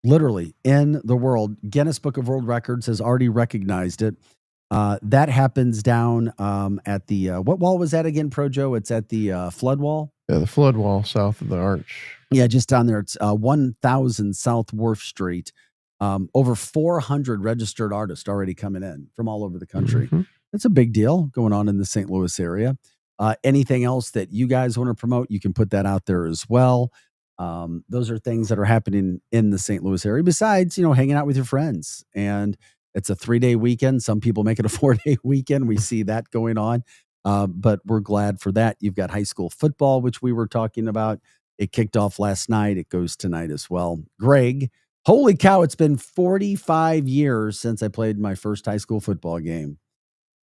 literally in the world. Guinness Book of World Records has already recognized it. That happens down at the what wall was that again, Pro Joe? It's at the flood wall. Yeah, the flood wall south of the arch. Yeah, just down there. It's 1000 South Wharf Street. Over 400 registered artists already coming in from all over the country. Mm-hmm. That's a big deal going on in the St. Louis area. Anything else that you guys want to promote, you can put that out there as well. Those are things that are happening in the St. Louis area besides, hanging out with your friends. And it's a 3-day weekend. Some people make it a 4-day weekend. We see that going on. But we're glad for that. You've got high school football, which we were talking about. It kicked off last night. It goes tonight as well. Greg, holy cow, it's been 45 years since I played my first high school football game.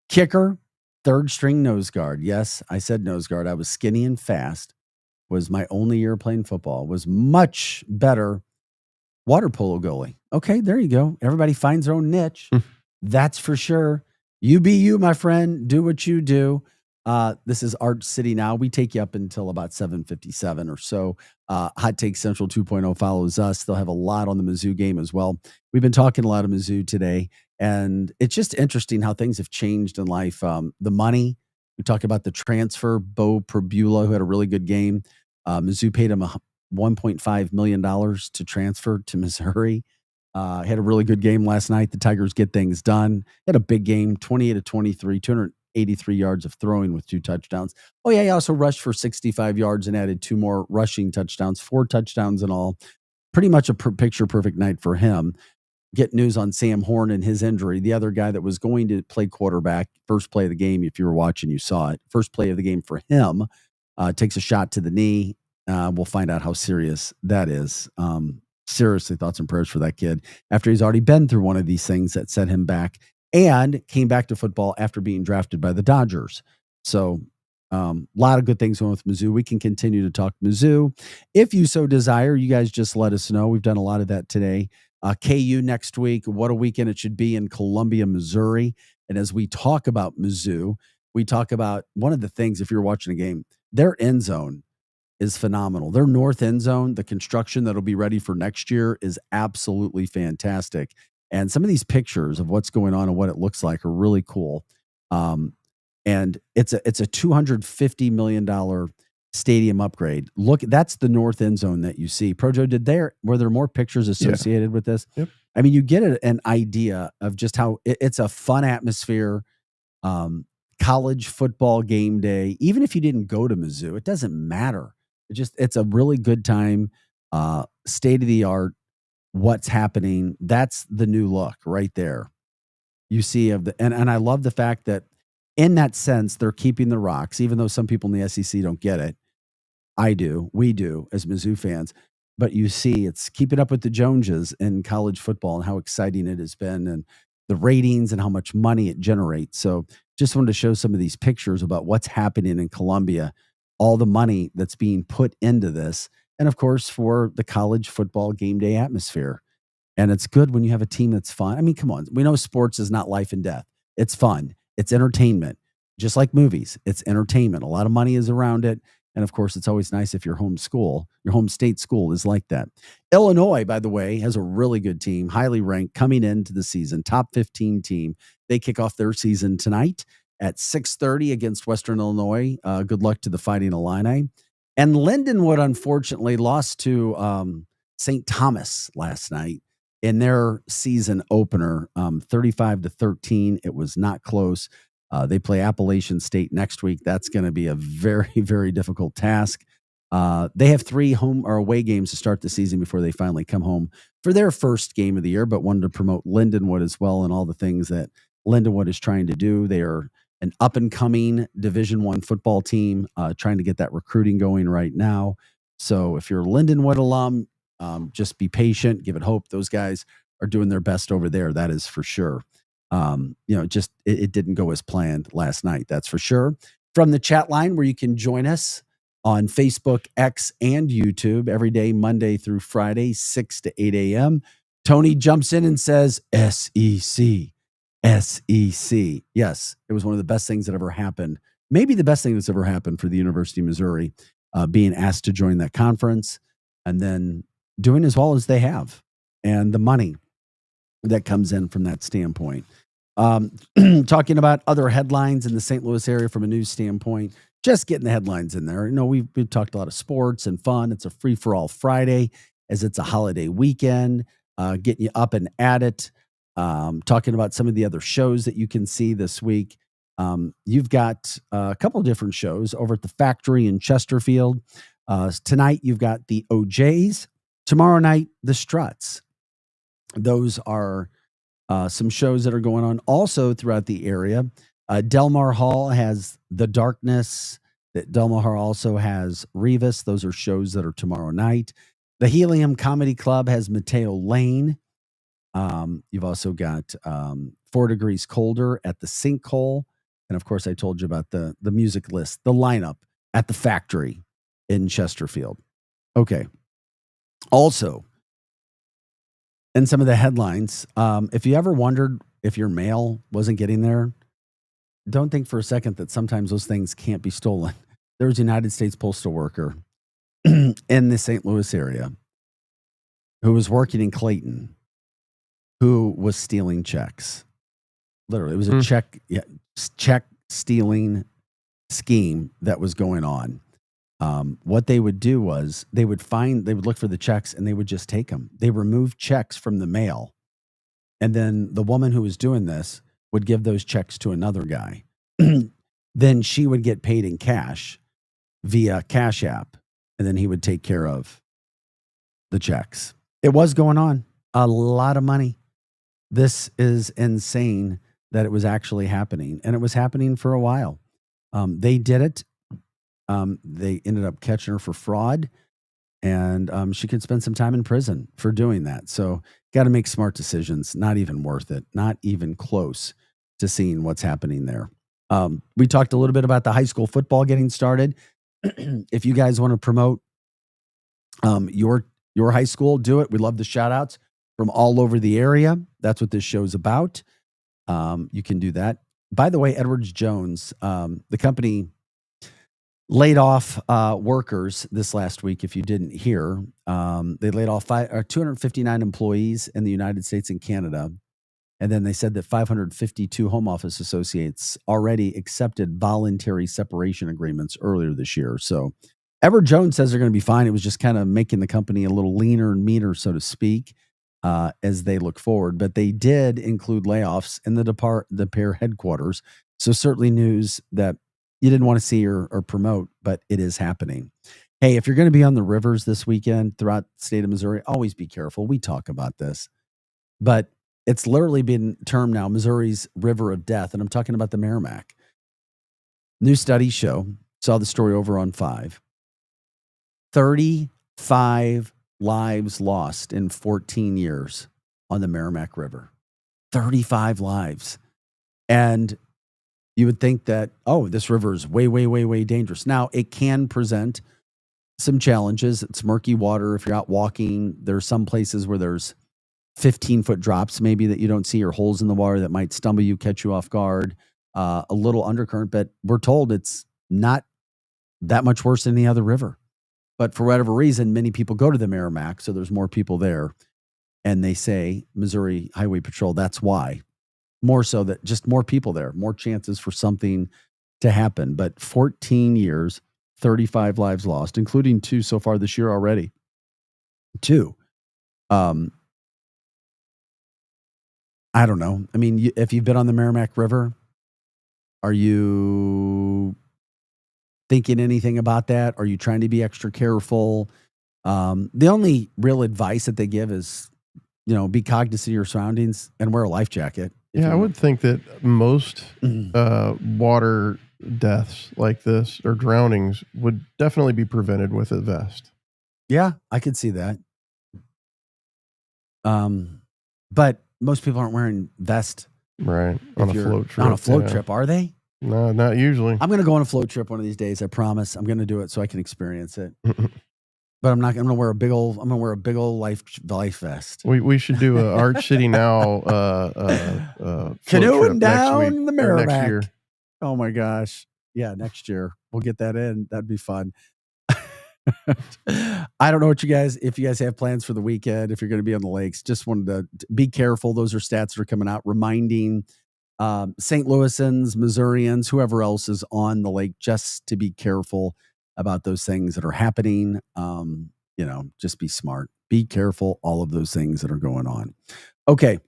Kicker, third string nose guard. Yes, I said nose guard. I was skinny and fast. Was my only year playing football. Was much better water polo goalie. Okay, there you go. Everybody finds their own niche. That's for sure. You be you, my friend. Do what you do. This is Arch City Now. We take you up until about 7:57 or so. Hot Take Central 2.0 follows us. They'll have a lot on the Mizzou game as well. We've been talking a lot of Mizzou today, and it's just interesting how things have changed in life. The money, We talked about the transfer, Bo Prabula, who had a really good game. Mizzou paid him $1.5 million to transfer to Missouri. Had a really good game last night. The Tigers get things done. Had a big game, 28-23, 283 yards of throwing with 2 touchdowns. Oh, yeah, he also rushed for 65 yards and added 2 more rushing touchdowns, 4 touchdowns in all. Pretty much a picture-perfect night for him. Get news on Sam Horn and his injury. The other guy that was going to play quarterback, first play of the game, if you were watching, you saw it. First play of the game for him, takes a shot to the knee. We'll find out how serious that is. Seriously, thoughts and prayers for that kid after he's already been through one of these things that set him back and came back to football after being drafted by the Dodgers. So a lot of good things going with Mizzou. We can continue to talk Mizzou. If you so desire, you guys just let us know. We've done a lot of that today. KU next week. What a weekend it should be in Columbia, Missouri. And as we talk about Mizzou, we talk about one of the things, if you're watching a game, their end zone is phenomenal. Their north end zone, the construction that'll be ready for next year is absolutely fantastic. And some of these pictures of what's going on and what it looks like are really cool. And it's a $250 million stadium upgrade. Look, that's the north end zone that you see. Projo, were there more pictures associated with this? Yep. I mean, you get an idea of just how it's a fun atmosphere. College football game day. Even if you didn't go to Mizzou, it doesn't matter. It's a really good time. State of the art. What's happening? That's the new look right there. You see and I love the fact that in that sense, they're keeping the rocks, even though some people in the SEC don't get it. I do. We do as Mizzou fans. But you see, it's keeping up with the Joneses in college football and how exciting it has been and the ratings and how much money it generates. So just wanted to show some of these pictures about what's happening in Columbia, all the money that's being put into this. And of course, for the college football game day atmosphere. And it's good when you have a team that's fun. I mean, come on. We know sports is not life and death. It's fun. It's entertainment. Just like movies, it's entertainment. A lot of money is around it. And of course, it's always nice if your home state school is like that. Illinois, by the way, has a really good team, highly ranked, coming into the season, top 15 team. They kick off their season tonight at 6:30 against Western Illinois. Good luck to the Fighting Illini. And Lindenwood, unfortunately, lost to St. Thomas last night in their season opener, 35-13. It was not close. They play Appalachian State next week. That's going to be a very, very difficult task. They have 3 home or away games to start the season before they finally come home for their first game of the year, but wanted to promote Lindenwood as well and all the things that Lindenwood is trying to do. They are an up-and-coming Division I football team, trying to get that recruiting going right now. So if you're a Lindenwood alum, just be patient, give it hope. Those guys are doing their best over there. That is for sure. It didn't go as planned last night. That's for sure. From the chat line where you can join us on Facebook, X, and YouTube every day, Monday through Friday, 6 to 8 a.m. Tony jumps in and says, SEC. Yes, it was one of the best things that ever happened. Maybe the best thing that's ever happened for the University of Missouri, being asked to join that conference and then doing as well as they have and the money that comes in from that standpoint. Talking about other headlines in the St. Louis area from a news standpoint, just getting the headlines in there. You know, we've talked a lot of sports and fun. It's a free-for-all Friday as it's a holiday weekend, getting you up and at it. Talking about some of the other shows that you can see this week. You've got a couple of different shows over at the Factory in Chesterfield. Tonight, you've got the OJs. Tomorrow night, the Struts. Those are some shows that are going on also throughout the area. Delmar Hall has The Darkness. Delmar Hall also has Revis. Those are shows that are tomorrow night. The Helium Comedy Club has Mateo Lane. You've also got 4 Degrees Colder at the Sinkhole. And of course, I told you about the music list, the lineup at the Factory in Chesterfield. Okay. Also, in some of the headlines, if you ever wondered if your mail wasn't getting there, don't think for a second that sometimes those things can't be stolen. There was a United States postal worker in the St. Louis area who was working in Clayton who was stealing checks. Literally, it was a check stealing scheme that was going on. What they would do was they would look for the checks and they would just take them. They removed checks from the mail. And then the woman who was doing this would give those checks to another guy. Then she would get paid in cash via Cash App. And then he would take care of the checks. It was going on. A lot of money. This is insane that it was actually happening. And it was happening for a while. They did it. They ended up catching her for fraud. And she could spend some time in prison for doing that. So got to make smart decisions. Not even worth it. Not even close to seeing what's happening there. We talked a little bit about the high school football getting started. If you guys want to promote your high school, do it. We love the shout outs from all over the area. That's what this show's about. You can do that. By the way, Edwards Jones, the company laid off workers this last week. If you didn't hear, they laid off 259 employees in the United States and Canada. And then they said that 552 home office associates already accepted voluntary separation agreements earlier this year. So Edwards Jones says they're going to be fine. It was just kind of making the company a little leaner and meaner, so to speak, as they look forward. But they did include layoffs in the pair headquarters. So certainly news that you didn't want to see or promote, but it is happening. Hey, if you're going to be on the rivers this weekend throughout the state of Missouri, always be careful. We talk about this, but it's literally been termed now Missouri's River of Death. And I'm talking about the Merrimack. New studies saw the story over on 5. 35 lives lost in 14 years on the Merrimack River. 35 lives. And you would think that, oh, this river is way, way, way, way dangerous. Now, it can present some challenges. It's murky water. If you're out walking, there are some places where there's 15-foot drops maybe that you don't see, or holes in the water that might stumble you, catch you off guard, a little undercurrent. But we're told it's not that much worse than any other river. But for whatever reason, many people go to the Merrimack, so there's more people there. And they say, Missouri Highway Patrol, that's why. More so that just more people there, more chances for something to happen. But 14 years, 35 lives lost, including 2 so far this year already. 2. I don't know. I mean, if you've been on the Merrimack River, are you thinking anything about that? Are you trying to be extra careful? The only real advice that they give is, be cognizant of your surroundings and wear a life jacket. Yeah, I would think that most water deaths like this or drownings would definitely be prevented with a vest. Yeah, I could see that. But most people aren't wearing vests. Right. On a float trip. On a float trip, are they? No, not usually. I'm going to go on a float trip one of these days. I promise. I'm going to do it so I can experience it. But I'm going to wear a big old life vest. We should do a Arch City Now canoeing down the Merrimack. Next year. Oh my gosh. Yeah, next year. We'll get that in. That'd be fun. I don't know if you guys have plans for the weekend, if you're going to be on the lakes. Just wanted to be careful. Those are stats that are coming out, reminding St. Louisans, Missourians, whoever else is on the lake, just to be careful about those things that are happening. Just be smart, be careful, all of those things that are going on. Okay.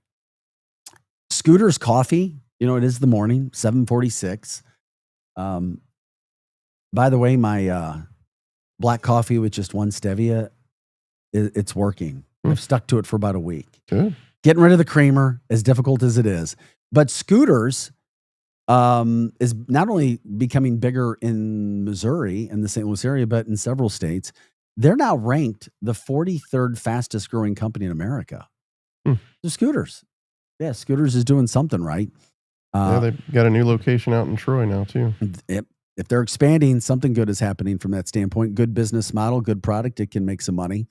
Scooter's Coffee, it is the morning, 7:46. By the way, my black coffee with just one stevia, it's working. I've stuck to it for about a week. Good. Getting rid of the creamer, as difficult as it is. But Scooters is not only becoming bigger in Missouri and the St. Louis area, but in several states. They're now ranked the 43rd fastest growing company in America. The Scooters. Yeah, Scooters is doing something right. They've got a new location out in Troy now, too. If they're expanding, something good is happening from that standpoint. Good business model, good product. It can make some money.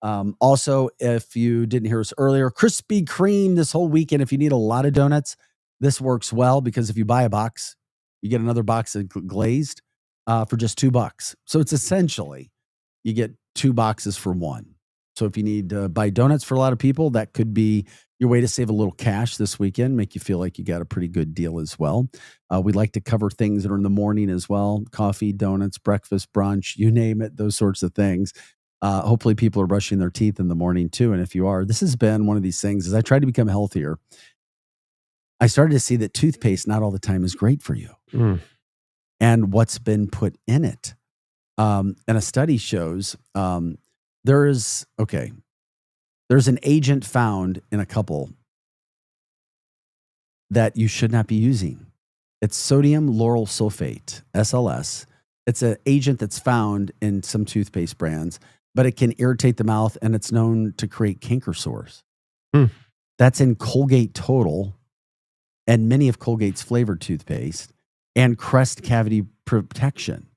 Also, if you didn't hear us earlier, Krispy Kreme this whole weekend. If you need a lot of donuts, this works well because if you buy a box, you get another box of glazed for just $2. So it's essentially you get 2 boxes for one. So if you need to buy donuts for a lot of people, that could be your way to save a little cash this weekend, make you feel like you got a pretty good deal as well. We like to cover things that are in the morning as well. Coffee, donuts, breakfast, brunch, you name it, those sorts of things. Hopefully people are brushing their teeth in the morning too. And if you are, this has been one of these things as I try to become healthier. I started to see that toothpaste not all the time is great for you and what's been put in it. And a study shows there's an agent found in a couple that you should not be using. It's sodium lauryl sulfate, SLS. It's an agent that's found in some toothpaste brands, but it can irritate the mouth and it's known to create canker sores. That's in Colgate Total and many of Colgate's flavored toothpaste and Crest Cavity Protection.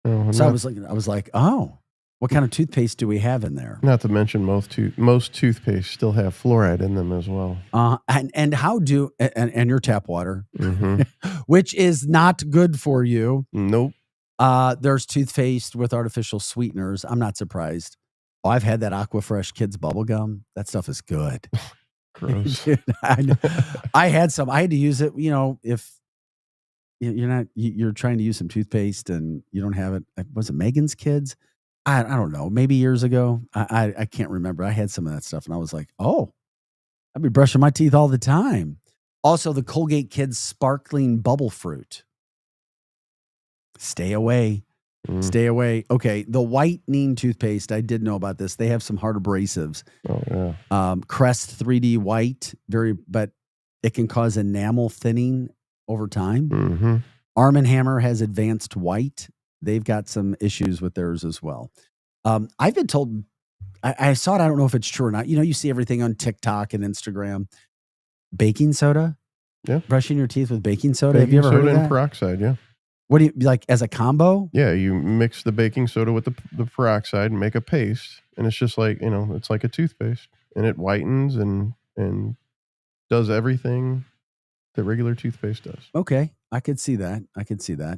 So I was like, oh, what kind of toothpaste do we have in there? Not to mention most toothpaste still have fluoride in them as well. And how do and your tap water, which is not good for you. Nope. There's toothpaste with artificial sweeteners. I'm not surprised. Oh, I've had that Aquafresh Kids bubble gum. That stuff is good. Gross. Dude, I had some. I had to use it. You know, if you're trying to use some toothpaste and you don't have it. Was it Megan's Kids? I don't know. Maybe years ago. I can't remember. I had some of that stuff and I was like, oh, I'd be brushing my teeth all the time. Also, the Colgate Kids Sparkling Bubble Fruit. Stay away. Stay away. Okay. The whitening toothpaste, I did know about this. They have some hard abrasives. Oh, yeah. Crest 3D White, but it can cause enamel thinning over time. Arm & Hammer has Advanced White. They've got some issues with theirs as well. I've been told, I saw it, I don't know if it's true or not. You know, you see everything on TikTok and Instagram. Baking soda? Yeah. Brushing your teeth with baking soda? Have you ever heard of that? Baking soda and peroxide, yeah. What do you like as a combo? Yeah, you mix the baking soda with the peroxide and make a paste, and it's just like, it's like a toothpaste, and it whitens and does everything that regular toothpaste does. Okay, I could see that.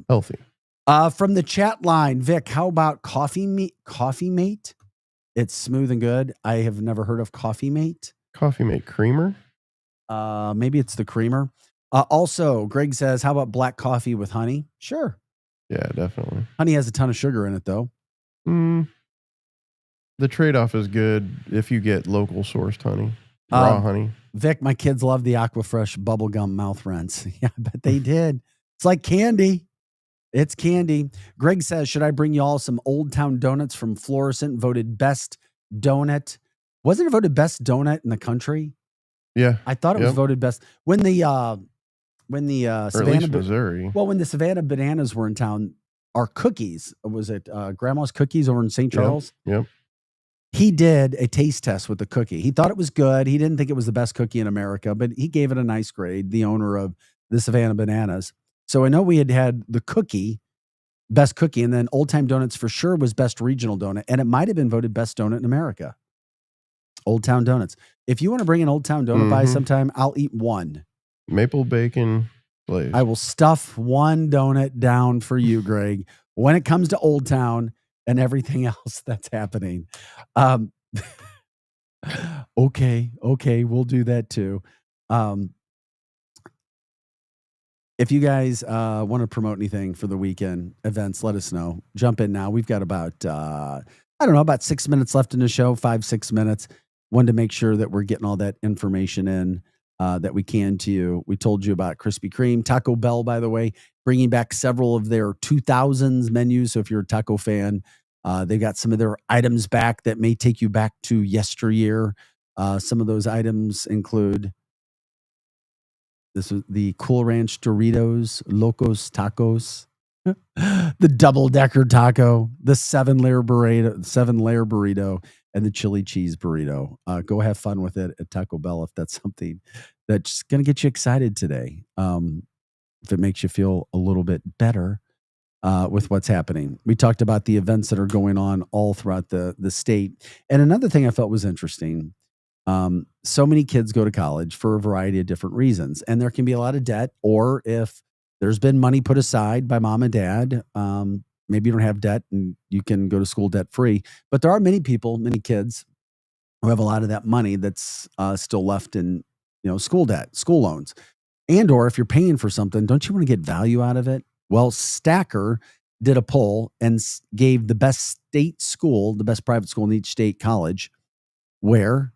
Healthy. From the chat line, Vic, how about Coffee Mate? It's smooth and good. I have never heard of Coffee Mate. Coffee Mate creamer? Maybe it's the creamer. Also, Greg says, how about black coffee with honey? Sure. Yeah, definitely. Honey has a ton of sugar in it, though. The trade-off is good if you get local sourced honey, raw honey. Vic, my kids love the Aquafresh bubblegum mouth rinse. Yeah, I bet they did. It's like candy. It's candy. Greg says, should I bring y'all some Old Town donuts from Florissant, voted best donut? Wasn't it voted best donut in the country? Yeah. I thought it was voted best. When the Savannah, Missouri. Well, when the Savannah Bananas were in town, our cookies, was it Grandma's Cookies over in St. Charles? Yep. He did a taste test with the cookie. He thought it was good. He didn't think it was the best cookie in America, but he gave it a nice grade, the owner of the Savannah Bananas. So I know we had the cookie, best cookie, and then Old Time Donuts for sure was best regional donut, and it might have been voted best donut in America. Old Town Donuts. If you want to bring an Old Town donut by sometime, I'll eat one. Maple bacon glaze. I will stuff one donut down for you, Greg, when it comes to Old Town and everything else that's happening. Okay, we'll do that too. If you guys want to promote anything for the weekend events, let us know. Jump in now. We've got about, about 6 minutes left in the show, 5-6 minutes. Wanted to make sure that we're getting all that information in that we can to you. We told you about Krispy Kreme. Taco Bell, by the way, bringing back several of their 2000s menus. So if you're a taco fan, they've got some of their items back that may take you back to yesteryear. Some of those items include this is the Cool Ranch Doritos, Locos Tacos, the double-decker taco, the 7-layer burrito, and the chili cheese burrito. Go have fun with it at Taco Bell if that's something that's going to get you excited today. If it makes you feel a little bit better with what's happening. We talked about the events that are going on all throughout the state. And another thing I felt was interesting, so many kids go to college for a variety of different reasons, and there can be a lot of debt, or if there's been money put aside by mom and dad, maybe you don't have debt and you can go to school debt free. But there are many people, many kids who have a lot of that money that's still left in school debt, school loans. And or if you're paying for something, don't you want to get value out of it? Well, Stacker did a poll and gave the best state school, the best private school in each state college, where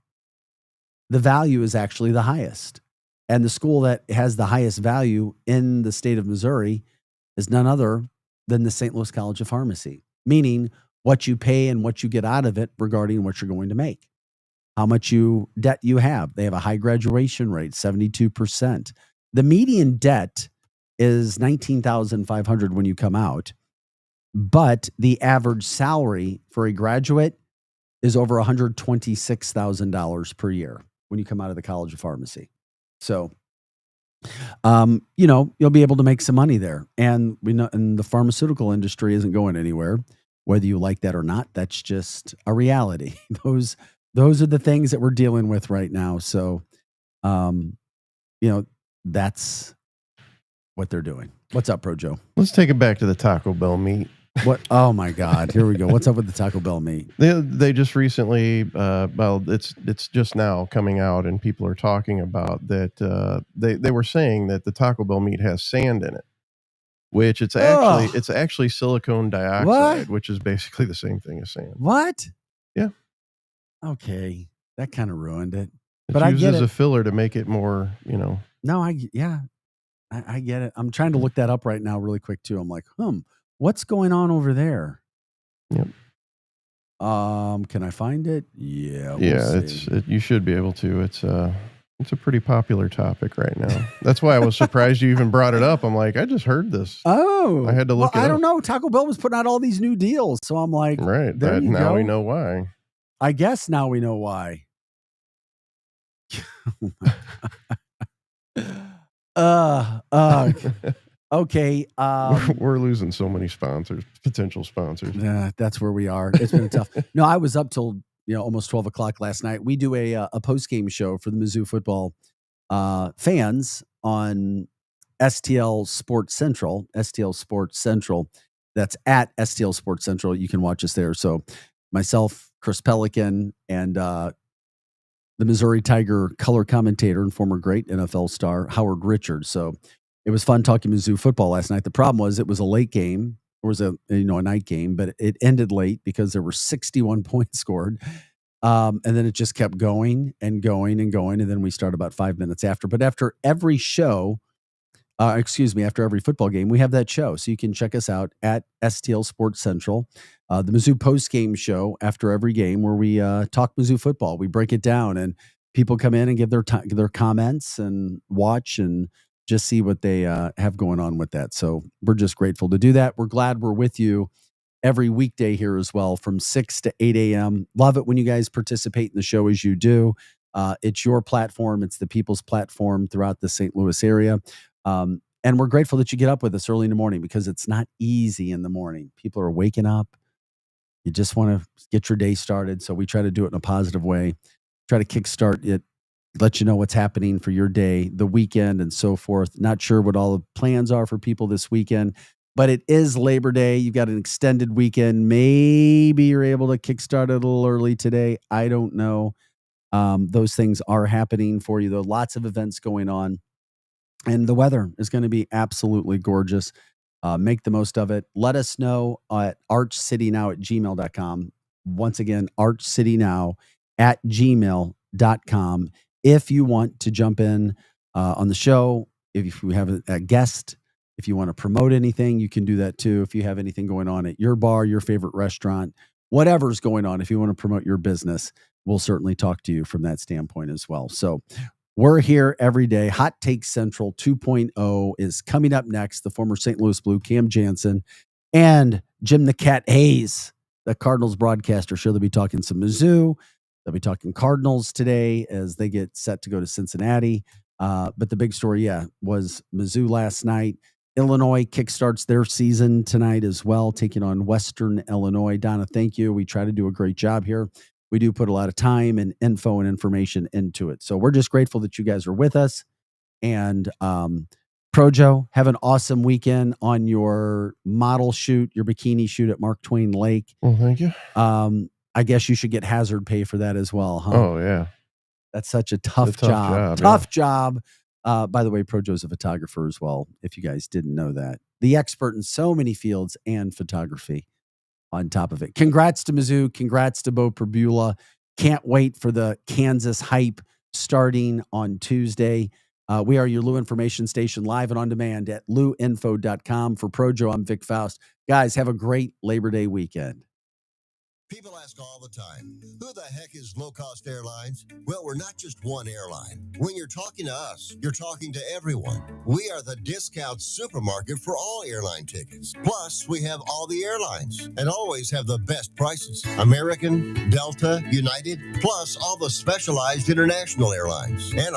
the value is actually the highest. And the school that has the highest value in the state of Missouri is none other than the St. Louis College of Pharmacy, meaning what you pay and what you get out of it regarding what you're going to make, how much debt you have. They have a high graduation rate, 72%. The median debt is $19,500 when you come out, but the average salary for a graduate is over $126,000 per year when you come out of the College of Pharmacy. So, you'll be able to make some money there. And we know, and the pharmaceutical industry isn't going anywhere, whether you like that or not. That's just a reality. Those are the things that we're dealing with right now. So, that's what they're doing. What's up, Pro Joe? Let's take it back to the Taco Bell meat. What? Oh my God! Here we go. What's up with the Taco Bell meat? They just recently, it's just now coming out, and people are talking about that. They were saying that the Taco Bell meat has sand in it, which it's actually silicone dioxide, which is basically the same thing as sand. What? Yeah. Okay, that kind of ruined it. But I get it as a filler to make it more, No, I get it. I'm trying to look that up right now, really quick too. I'm like, what's going on over there? Yep. Can I find it? Yeah. You should be able to. It's a pretty popular topic right now. That's why I was surprised you even brought it up. I'm like, I just heard this. Oh, I had to look it up. I don't know. Taco Bell was putting out all these new deals, so I'm like, right. Now we know why. I guess now we know why. Okay. We're losing so many potential sponsors. Yeah, that's where we are. It's been tough. No, I was up till almost 12 o'clock last night. We do a post-game show for the Mizzou football fans on STL Sports Central. That's at STL Sports Central. You can watch us there. So myself, Chris Pelican, and the Missouri Tiger color commentator and former great NFL star Howard Richards. So it was fun talking Mizzou football last night. The problem was it was a late game. It was a night game, but it ended late because there were 61 points scored. And then it just kept going and going and going. And then we started about 5 minutes after. But after every show, after every football game, we have that show. So you can check us out at STL Sports Central, the Mizzou post-game show after every game where we talk Mizzou football. We break it down and people come in and give their comments and watch and just see what they have going on with that. So we're just grateful to do that. We're glad we're with you every weekday here as well from 6 to 8 a.m. Love it when you guys participate in the show as you do. It's your platform. It's the people's platform throughout the St. Louis area. And we're grateful that you get up with us early in the morning because it's not easy in the morning. People are waking up. You just want to get your day started. So we try to do it in a positive way, try to kickstart it, let you know what's happening for your day, the weekend, and so forth. Not sure what all the plans are for people this weekend, but it is Labor Day. You've got an extended weekend. Maybe you're able to kickstart it a little early today. I don't know. Those things are happening for you, though. Lots of events going on. And the weather is going to be absolutely gorgeous. Make the most of it. Let us know at archcitynow@gmail.com. Once again, archcitynow@gmail.com. If you want to jump in on the show, if you have a guest, if you want to promote anything, you can do that too. If you have anything going on at your bar, your favorite restaurant, whatever's going on, if you want to promote your business, we'll certainly talk to you from that standpoint as well. So we're here every day. Hot Take Central 2.0 is coming up next. The former St. Louis Blue, Cam Jansen, and Jim the Cat Hayes, the Cardinals broadcaster. Sure, they'll be talking some Mizzou. They'll be talking Cardinals today as they get set to go to Cincinnati. But the big story, was Mizzou last night. Illinois kickstarts their season tonight as well, taking on Western Illinois. Donna, thank you. We try to do a great job here. We do put a lot of time and info and information into it. So we're just grateful that you guys are with us. And Projo, have an awesome weekend on your model shoot, your bikini shoot at Mark Twain Lake. Well, thank you. I guess you should get hazard pay for that as well, huh? Oh, yeah. That's such a tough job. Tough job. By the way, Projo's a photographer as well, if you guys didn't know that. The expert in so many fields and photography on top of it. Congrats to Mizzou. Congrats to Bo Perbula. Can't wait for the Kansas hype starting on Tuesday. We are your Lou information station, live and on demand at louinfo.com. For Projo, I'm Vic Faust. Guys, have a great Labor Day weekend. People ask all the time, who the heck is Low Cost Airlines? Well, we're not just one airline. When you're talking to us, you're talking to everyone. We are the discount supermarket for all airline tickets. Plus, we have all the airlines and always have the best prices. American, Delta, United, plus all the specialized international airlines. And